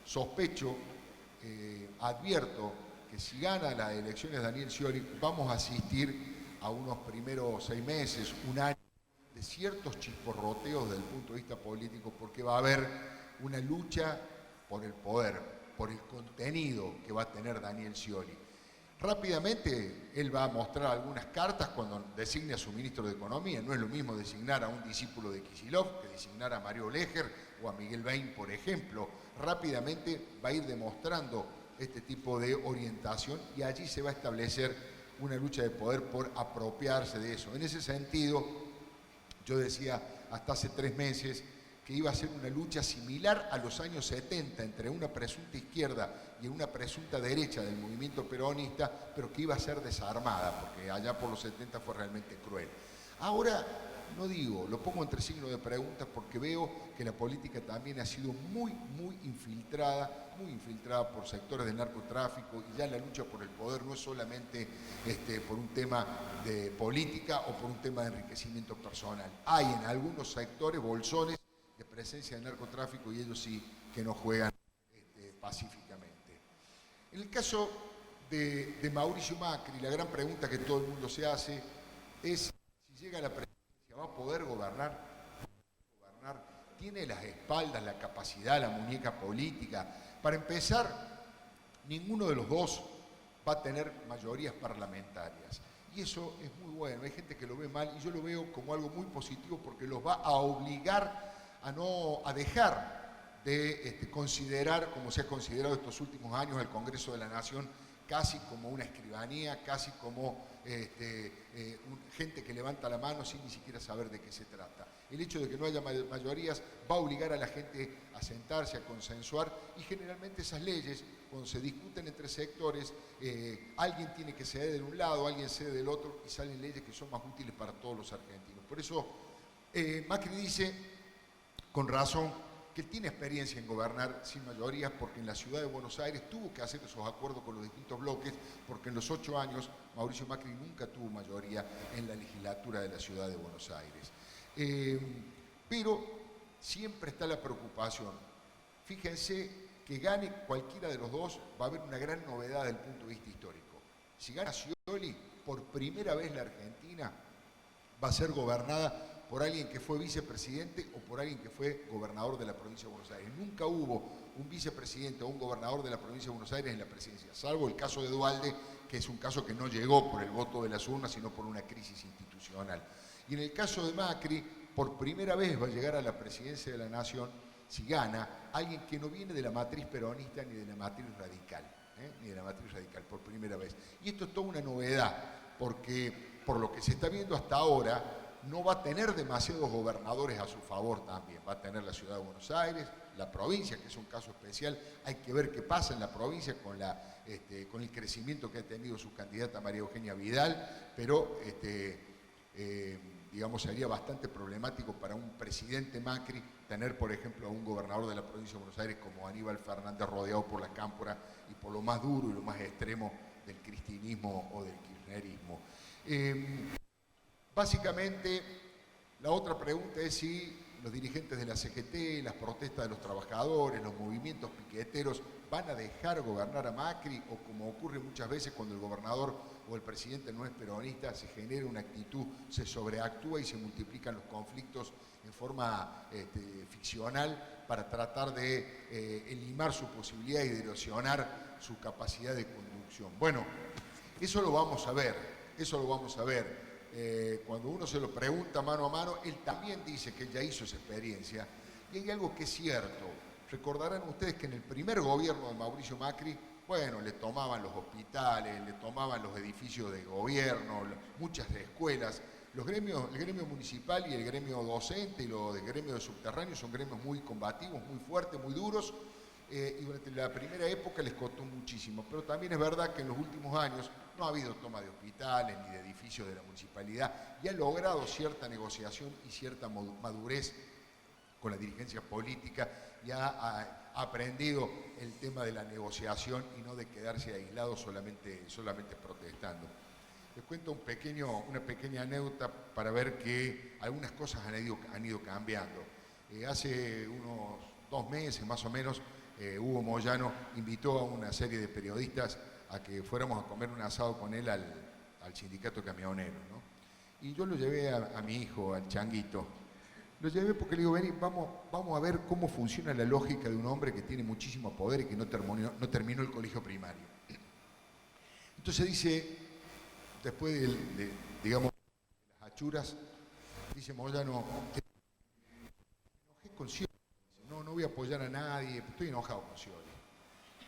sospecho, advierto que si gana las elecciones Daniel Scioli, vamos a asistir a unos primeros 6 meses, un año, de ciertos chisporroteos desde el punto de vista político, porque va a haber una lucha por el poder, por el contenido que va a tener Daniel Scioli. Rápidamente él va a mostrar algunas cartas cuando designe a su ministro de Economía. No es lo mismo designar a un discípulo de Kicillof que designar a Mario Leger o a Miguel Bain, por ejemplo. Rápidamente va a ir demostrando este tipo de orientación y allí se va a establecer una lucha de poder por apropiarse de eso. En ese sentido, yo decía hasta hace 3 meses que iba a ser una lucha similar a los años 70 entre una presunta izquierda y una presunta derecha del movimiento peronista, pero que iba a ser desarmada, porque allá por los 70 fue realmente cruel. Ahora, no digo, lo pongo entre signos de preguntas porque veo que la política también ha sido muy infiltrada por sectores del narcotráfico, y ya la lucha por el poder no es solamente por un tema de política o por un tema de enriquecimiento personal. Hay en algunos sectores bolsones de presencia de narcotráfico y ellos sí que no juegan pacíficamente. En el caso de Mauricio Macri, la gran pregunta que todo el mundo se hace es si llega a la presidencia, ¿va a poder gobernar? ¿Tiene las espaldas, la capacidad, la muñeca política? Para empezar, ninguno de los dos va a tener mayorías parlamentarias. Y eso es muy bueno. Hay gente que lo ve mal y yo lo veo como algo muy positivo porque los va a obligar a dejar de considerar, como se ha considerado estos últimos años, el Congreso de la Nación casi como una escribanía, casi como gente que levanta la mano sin ni siquiera saber de qué se trata. El hecho de que no haya mayorías va a obligar a la gente a sentarse, a consensuar, y generalmente esas leyes, cuando se discuten entre sectores, alguien tiene que ceder de un lado, alguien cede del otro, y salen leyes que son más útiles para todos los argentinos. Por eso Macri dice, con razón, que tiene experiencia en gobernar sin mayorías, porque en la ciudad de Buenos Aires tuvo que hacer esos acuerdos con los distintos bloques, porque en los 8 años Mauricio Macri nunca tuvo mayoría en la legislatura de la ciudad de Buenos Aires. Pero siempre está la preocupación. Fíjense que gane cualquiera de los dos, va a haber una gran novedad desde el punto de vista histórico. Si gana Scioli, por primera vez la Argentina va a ser gobernada por alguien que fue vicepresidente o por alguien que fue gobernador de la provincia de Buenos Aires. Nunca hubo un vicepresidente o un gobernador de la provincia de Buenos Aires en la presidencia, salvo el caso de Duhalde, que es un caso que no llegó por el voto de las urnas, sino por una crisis institucional. Y en el caso de Macri, por primera vez va a llegar a la presidencia de la Nación, si gana, alguien que no viene de la matriz peronista ni de la matriz radical, por primera vez. Y esto es toda una novedad, porque por lo que se está viendo hasta ahora, no va a tener demasiados gobernadores a su favor también. Va a tener la Ciudad de Buenos Aires, la provincia, que es un caso especial. Hay que ver qué pasa en la provincia con el crecimiento que ha tenido su candidata María Eugenia Vidal, pero digamos, sería bastante problemático para un presidente Macri tener, por ejemplo, a un gobernador de la provincia de Buenos Aires como Aníbal Fernández, rodeado por la cámpora y por lo más duro y lo más extremo del cristinismo o del kirchnerismo. Básicamente, la otra pregunta es si los dirigentes de la CGT, las protestas de los trabajadores, los movimientos piqueteros van a dejar gobernar a Macri, o como ocurre muchas veces cuando el gobernador o el presidente no es peronista, se genera una actitud, se sobreactúa y se multiplican los conflictos en forma ficcional para tratar de limar su posibilidad y de erosionar su capacidad de conducción. Bueno, eso lo vamos a ver, eso lo vamos a ver. Cuando uno se lo pregunta mano a mano, él también dice que ya hizo esa experiencia. Y hay algo que es cierto. Recordarán ustedes que en el primer gobierno de Mauricio Macri, bueno, le tomaban los hospitales, le tomaban los edificios de gobierno, muchas escuelas. El gremio municipal y el gremio docente y el gremio de subterráneos son gremios muy combativos, muy fuertes, muy duros. Y durante la primera época les costó muchísimo. Pero también es verdad que en los últimos años no ha habido toma de hospitales ni de edificios de la municipalidad y ha logrado cierta negociación y cierta madurez con la dirigencia política y ha aprendido el tema de la negociación y no de quedarse aislado solamente protestando. Les cuento una pequeña anécdota para ver que algunas cosas han ido cambiando. Hace unos 2 meses más o menos, Hugo Moyano invitó a una serie de periodistas a que fuéramos a comer un asado con él al sindicato camionero, ¿no? Y yo lo llevé a mi hijo, al Changuito. Lo llevé porque le digo, vení, vamos a ver cómo funciona la lógica de un hombre que tiene muchísimo poder y que no terminó el colegio primario. Entonces dice, después digamos, las achuras, dice Moyano, me enojé con Scioli. No voy a apoyar a nadie, estoy enojado con Scioli.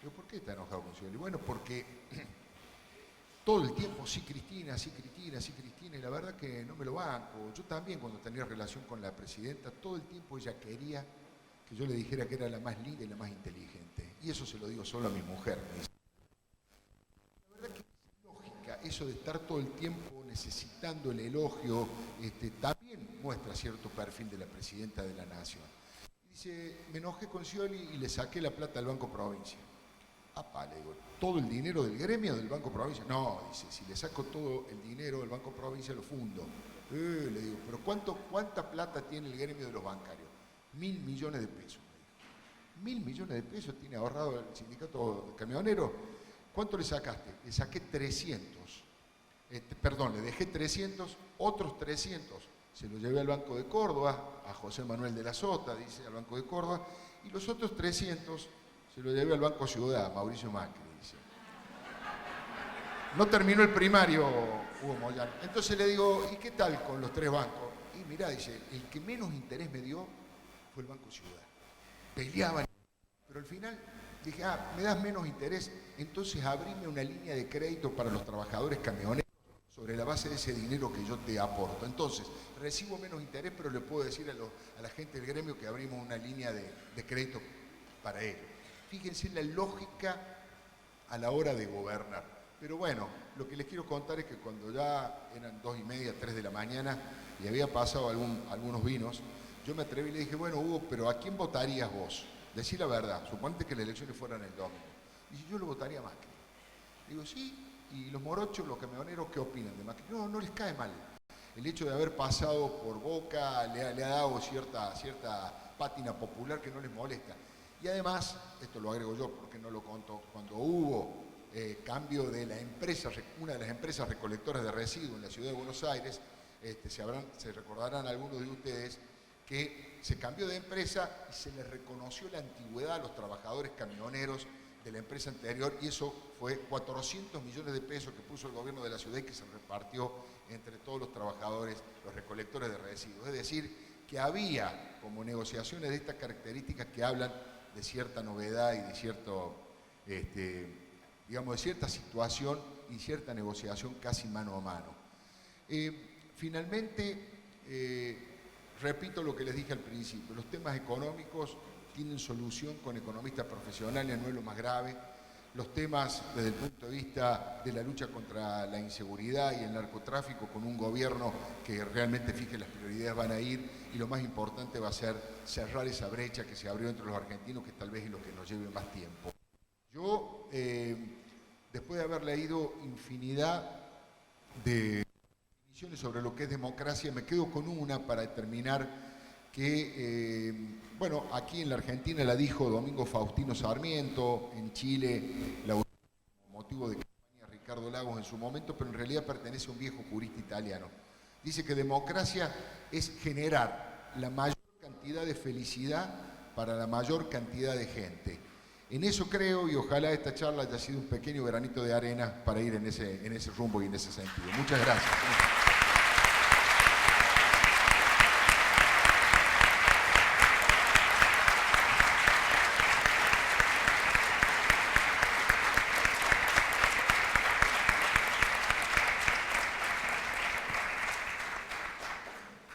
Digo, ¿por qué está enojado con Scioli? Bueno, porque todo el tiempo, sí Cristina, y la verdad que no me lo banco. Yo también, cuando tenía relación con la presidenta, todo el tiempo ella quería que yo le dijera que era la más linda y la más inteligente. Y eso se lo digo solo a mi mujer. La verdad que es lógica, eso de estar todo el tiempo necesitando el elogio, también muestra cierto perfil de la presidenta de la Nación. Dice, me enojé con Scioli y le saqué la plata al Banco Provincia. Apá, le digo, ¿todo el dinero del gremio del Banco Provincia? No, dice, si le saco todo el dinero del Banco Provincia lo fundo. Le digo, ¿pero cuánta plata tiene el gremio de los bancarios? 1.000 millones de pesos, me dijo. 1.000 millones de pesos tiene ahorrado el sindicato camionero. ¿Cuánto le sacaste? Le saqué 300. Le dejé 300, otros 300. Se lo llevé al Banco de Córdoba, a José Manuel de la Sota, dice, al Banco de Córdoba, y los otros 300 se lo llevé al Banco Ciudad, Mauricio Macri, dice. No terminó el primario, Hugo Moyano. Entonces le digo, ¿y qué tal con los 3 bancos? Y mirá, dice, el que menos interés me dio fue el Banco Ciudad. Peleaban, pero al final dije, me das menos interés, entonces abrime una línea de crédito para los trabajadores camioneros sobre la base de ese dinero que yo te aporto. Entonces, recibo menos interés, pero le puedo decir a la gente del gremio que abrimos una línea de crédito para ellos. Fíjense la lógica a la hora de gobernar. Pero bueno, lo que les quiero contar es que cuando ya eran 2:30, 3 de la mañana y había pasado algunos vinos, yo me atreví y le dije, bueno, Hugo, pero ¿a quién votarías vos? Decí la verdad, suponte que las elecciones fueran el domingo. Y yo lo votaría a Macri. Digo, sí. ¿Y los morochos, los camioneros, qué opinan de Macri? No les cae mal. El hecho de haber pasado por Boca le ha dado cierta pátina popular que no les molesta. Y además, esto lo agrego yo porque no lo conto, cuando hubo cambio de la empresa, una de las empresas recolectoras de residuos en la ciudad de Buenos Aires, se recordarán algunos de ustedes que se cambió de empresa y se les reconoció la antigüedad a los trabajadores camioneros de la empresa anterior, y eso fue 400 millones de pesos que puso el gobierno de la ciudad y que se repartió entre todos los trabajadores, los recolectores de residuos. Es decir, que había como negociaciones de estas características que hablan de cierta novedad y de cierto, digamos, de cierta situación y cierta negociación casi mano a mano. Finalmente, repito lo que les dije al principio, los temas económicos tienen solución con economistas profesionales, no es lo más grave. Los temas desde el punto de vista de la lucha contra la inseguridad y el narcotráfico, con un gobierno que realmente fije las prioridades, van a ir, y lo más importante va a ser cerrar esa brecha que se abrió entre los argentinos, que tal vez es lo que nos lleve más tiempo. Yo, después de haber leído infinidad de definiciones sobre lo que es democracia, me quedo con una para terminar, que, bueno, aquí en la Argentina la dijo Domingo Faustino Sarmiento, en Chile la usó como motivo de campaña Ricardo Lagos en su momento, pero en realidad pertenece a un viejo jurista italiano. Dice que democracia es generar la mayor cantidad de felicidad para la mayor cantidad de gente. En eso creo, y ojalá esta charla haya sido un pequeño granito de arena para ir en ese rumbo y en ese sentido. Muchas gracias.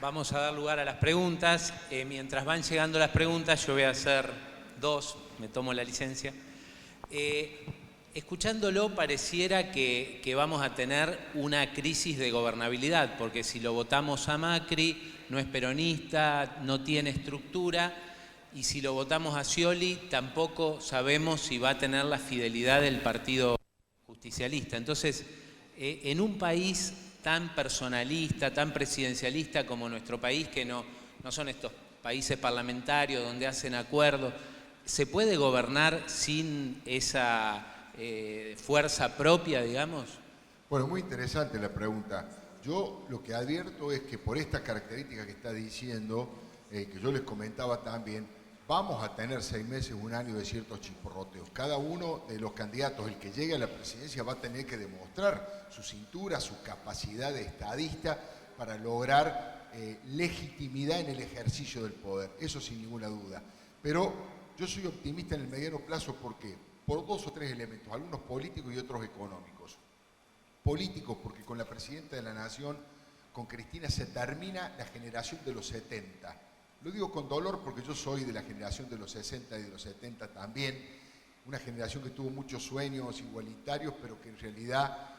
Vamos a dar lugar a las preguntas. Mientras van llegando las preguntas, yo voy a hacer dos, me tomo la licencia. Escuchándolo, pareciera que vamos a tener una crisis de gobernabilidad, porque si lo votamos a Macri, no es peronista, no tiene estructura, y si lo votamos a Scioli, tampoco sabemos si va a tener la fidelidad del Partido Justicialista. Entonces, en un país tan personalista, tan presidencialista como nuestro país, que no son estos países parlamentarios donde hacen acuerdos, ¿se puede gobernar sin esa fuerza propia, digamos? Bueno, muy interesante la pregunta. Yo lo que advierto es que por esta característica que está diciendo, que yo les comentaba también, vamos a tener 6 meses, un año de ciertos chisporroteos. Cada uno de los candidatos, el que llegue a la presidencia, va a tener que demostrar su cintura, su capacidad de estadista para lograr legitimidad en el ejercicio del poder. Eso sin ninguna duda. Pero yo soy optimista en el mediano plazo, ¿por qué? Por 2 o 3 elementos, algunos políticos y otros económicos. Políticos, porque con la presidenta de la Nación, con Cristina, se termina la generación de los 70. Lo digo con dolor porque yo soy de la generación de los 60 y de los 70 también, una generación que tuvo muchos sueños igualitarios, pero que en realidad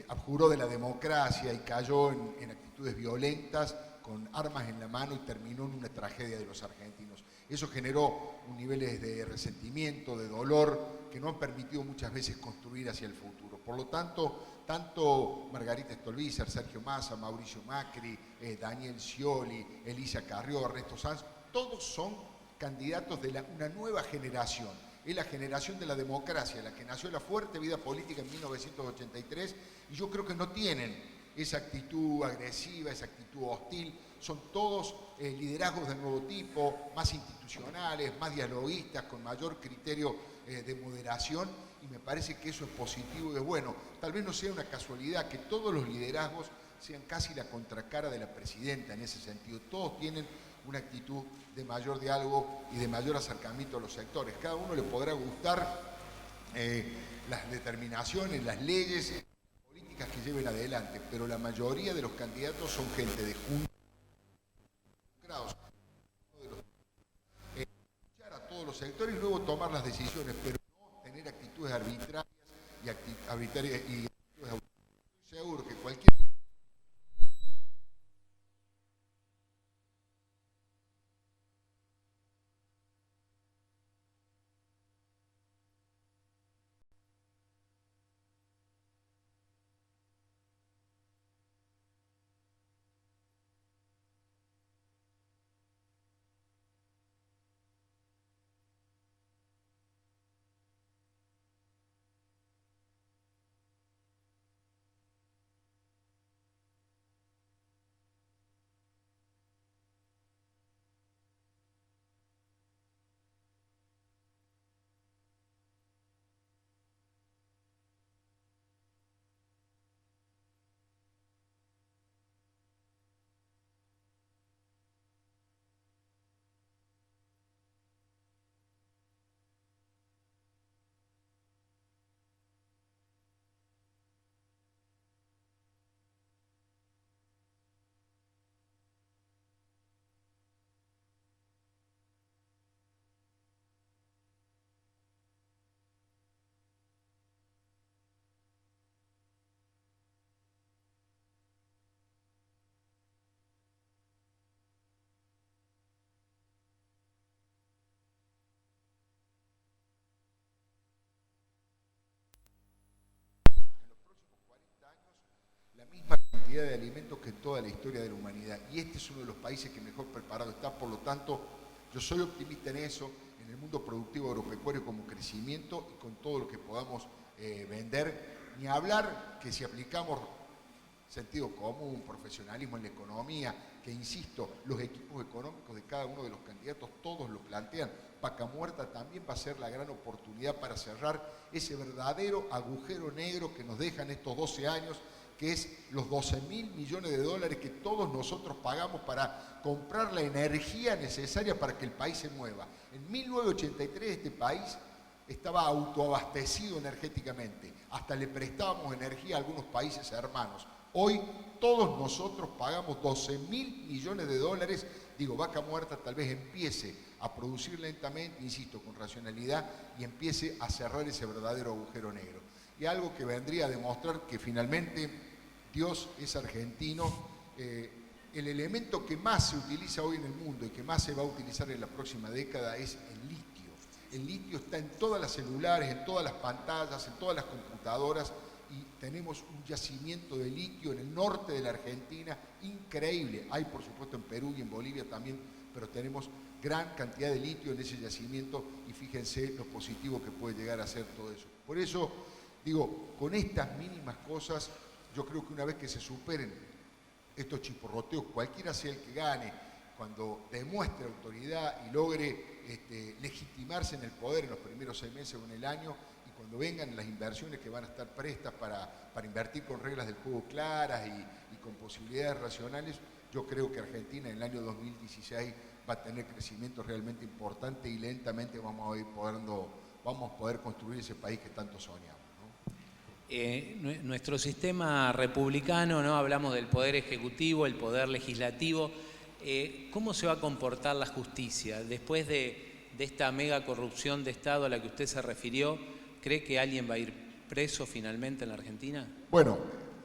abjuró de la democracia y cayó en actitudes violentas, con armas en la mano, y terminó en una tragedia de los argentinos. Eso generó un nivel de resentimiento, de dolor, que no han permitido muchas veces construir hacia el futuro. Por lo tanto, tanto Margarita Stolbizer, Sergio Massa, Mauricio Macri, Daniel Scioli, Elisa Carrió, Ernesto Sanz, todos son candidatos de una nueva generación. Es la generación de la democracia, la que nació la fuerte vida política en 1983, y yo creo que no tienen esa actitud agresiva, esa actitud hostil. Son todos liderazgos de nuevo tipo, más institucionales, más dialoguistas, con mayor criterio de moderación, y me parece que eso es positivo y es bueno. Tal vez no sea una casualidad que todos los liderazgos sean casi la contracara de la presidenta en ese sentido. Todos tienen una actitud de mayor diálogo y de mayor acercamiento a los sectores. Cada uno le podrá gustar las determinaciones, las leyes, políticas que lleven adelante, pero la mayoría de los candidatos son gente de junta, escuchar a todos los sectores y luego tomar las decisiones, pero no tener actitudes arbitrarias y actitudes autoritarias. Estoy seguro que cualquier cantidad de alimentos que en toda la historia de la humanidad. Y este es uno de los países que mejor preparado está. Por lo tanto, yo soy optimista en eso, en el mundo productivo agropecuario como crecimiento y con todo lo que podamos vender. Ni hablar que si aplicamos sentido común, profesionalismo en la economía, que insisto, los equipos económicos de cada uno de los candidatos todos lo plantean. Vaca Muerta también va a ser la gran oportunidad para cerrar ese verdadero agujero negro que nos dejan estos 12 años, que es los 12.000 millones de dólares que todos nosotros pagamos para comprar la energía necesaria para que el país se mueva. En 1983 este país estaba autoabastecido energéticamente, hasta le prestábamos energía a algunos países hermanos. Hoy todos nosotros pagamos 12.000 millones de dólares. Digo, Vaca Muerta tal vez empiece a producir lentamente, insisto, con racionalidad, y empiece a cerrar ese verdadero agujero negro. Y algo que vendría a demostrar que finalmente Dios es argentino. El elemento que más se utiliza hoy en el mundo y que más se va a utilizar en la próxima década es el litio. El litio está en todas las celulares, en todas las pantallas, en todas las computadoras, y tenemos un yacimiento de litio en el norte de la Argentina increíble. Hay, por supuesto, en Perú y en Bolivia también, pero tenemos gran cantidad de litio en ese yacimiento y fíjense lo positivo que puede llegar a ser todo eso. Por eso, digo, con estas mínimas cosas, yo creo que una vez que se superen estos chiporroteos, cualquiera sea el que gane, cuando demuestre autoridad y logre legitimarse en el poder en los primeros 6 meses o en el año, y cuando vengan las inversiones que van a estar prestas para invertir con reglas del juego claras y con posibilidades racionales, yo creo que Argentina en el año 2016 va a tener crecimiento realmente importante y lentamente vamos a poder construir ese país que tanto soñamos. Nuestro sistema republicano, ¿no? Hablamos del poder ejecutivo, el poder legislativo. ¿Cómo se va a comportar la justicia después de esta mega corrupción de Estado a la que usted se refirió? ¿Cree que alguien va a ir preso finalmente en la Argentina? Bueno,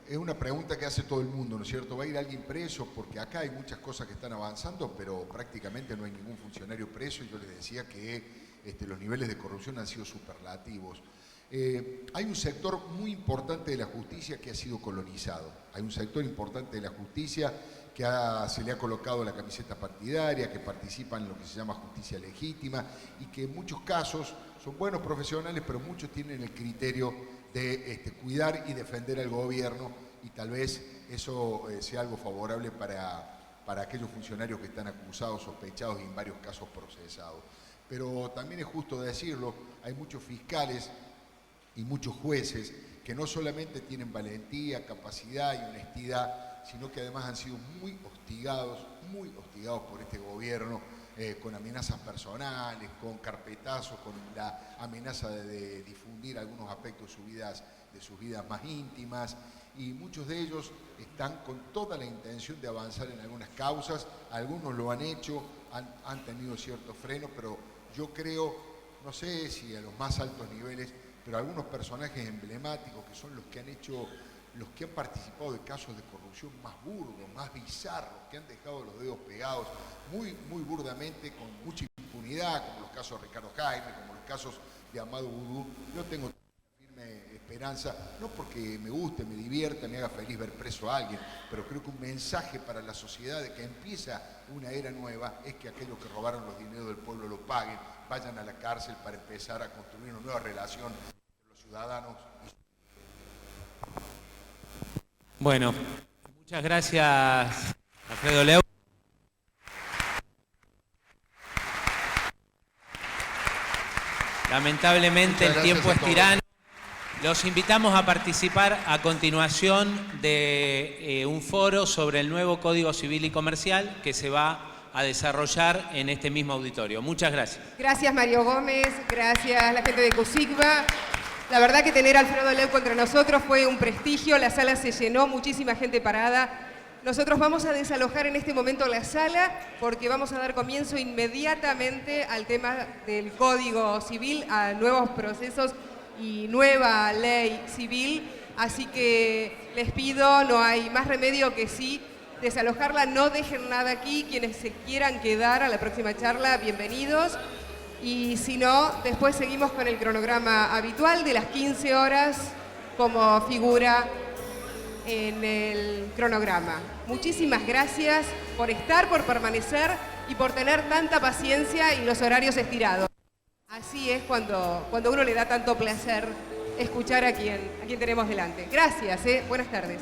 es una pregunta que hace todo el mundo, ¿no es cierto? ¿Va a ir alguien preso? Porque acá hay muchas cosas que están avanzando, pero prácticamente no hay ningún funcionario preso, y yo les decía que los niveles de corrupción han sido superlativos. Hay un sector muy importante de la justicia que ha sido colonizado. Hay un sector importante de la justicia que se le ha colocado la camiseta partidaria, que participa en lo que se llama justicia legítima y que en muchos casos son buenos profesionales, pero muchos tienen el criterio de cuidar y defender al gobierno, y tal vez eso sea algo favorable para aquellos funcionarios que están acusados, sospechados y en varios casos procesados. Pero también es justo decirlo, hay muchos fiscales y muchos jueces que no solamente tienen valentía, capacidad y honestidad, sino que además han sido muy hostigados por este gobierno, con amenazas personales, con carpetazos, con la amenaza de difundir algunos aspectos de sus vidas más íntimas, y muchos de ellos están con toda la intención de avanzar en algunas causas. Algunos lo han hecho, han tenido cierto freno, pero yo creo, no sé si a los más altos niveles, pero algunos personajes emblemáticos que son los que han participado de casos de corrupción más burdos, más bizarros, que han dejado los dedos pegados muy, muy burdamente, con mucha impunidad, como los casos de Ricardo Jaime, como los casos de Amado Vudú. Yo tengo firme esperanza, no porque me guste, me divierta, me haga feliz ver preso a alguien, pero creo que un mensaje para la sociedad de que empieza una era nueva es que aquellos que robaron los dineros del pueblo lo paguen, vayan a la cárcel para empezar a construir una nueva relación entre los ciudadanos. Bueno, muchas gracias, Alfredo Leuco. Lamentablemente el tiempo es tirano. Los invitamos a participar a continuación de un foro sobre el nuevo Código Civil y Comercial que se va a desarrollar en este mismo auditorio. Muchas gracias. Gracias, Mario Gómez. Gracias, la gente de COSICBA. La verdad que tener a Alfredo Leuco entre nosotros fue un prestigio. La sala se llenó, muchísima gente parada. Nosotros vamos a desalojar en este momento la sala porque vamos a dar comienzo inmediatamente al tema del Código Civil, a nuevos procesos y nueva ley civil. Así que les pido, no hay más remedio que sí desalojarla. No dejen nada aquí. Quienes se quieran quedar a la próxima charla, bienvenidos. Y si no, después seguimos con el cronograma habitual de las 15 horas como figura en el cronograma. Muchísimas gracias por estar, por permanecer y por tener tanta paciencia y los horarios estirados. Así es cuando uno le da tanto placer escuchar a quien tenemos delante. Gracias, buenas tardes.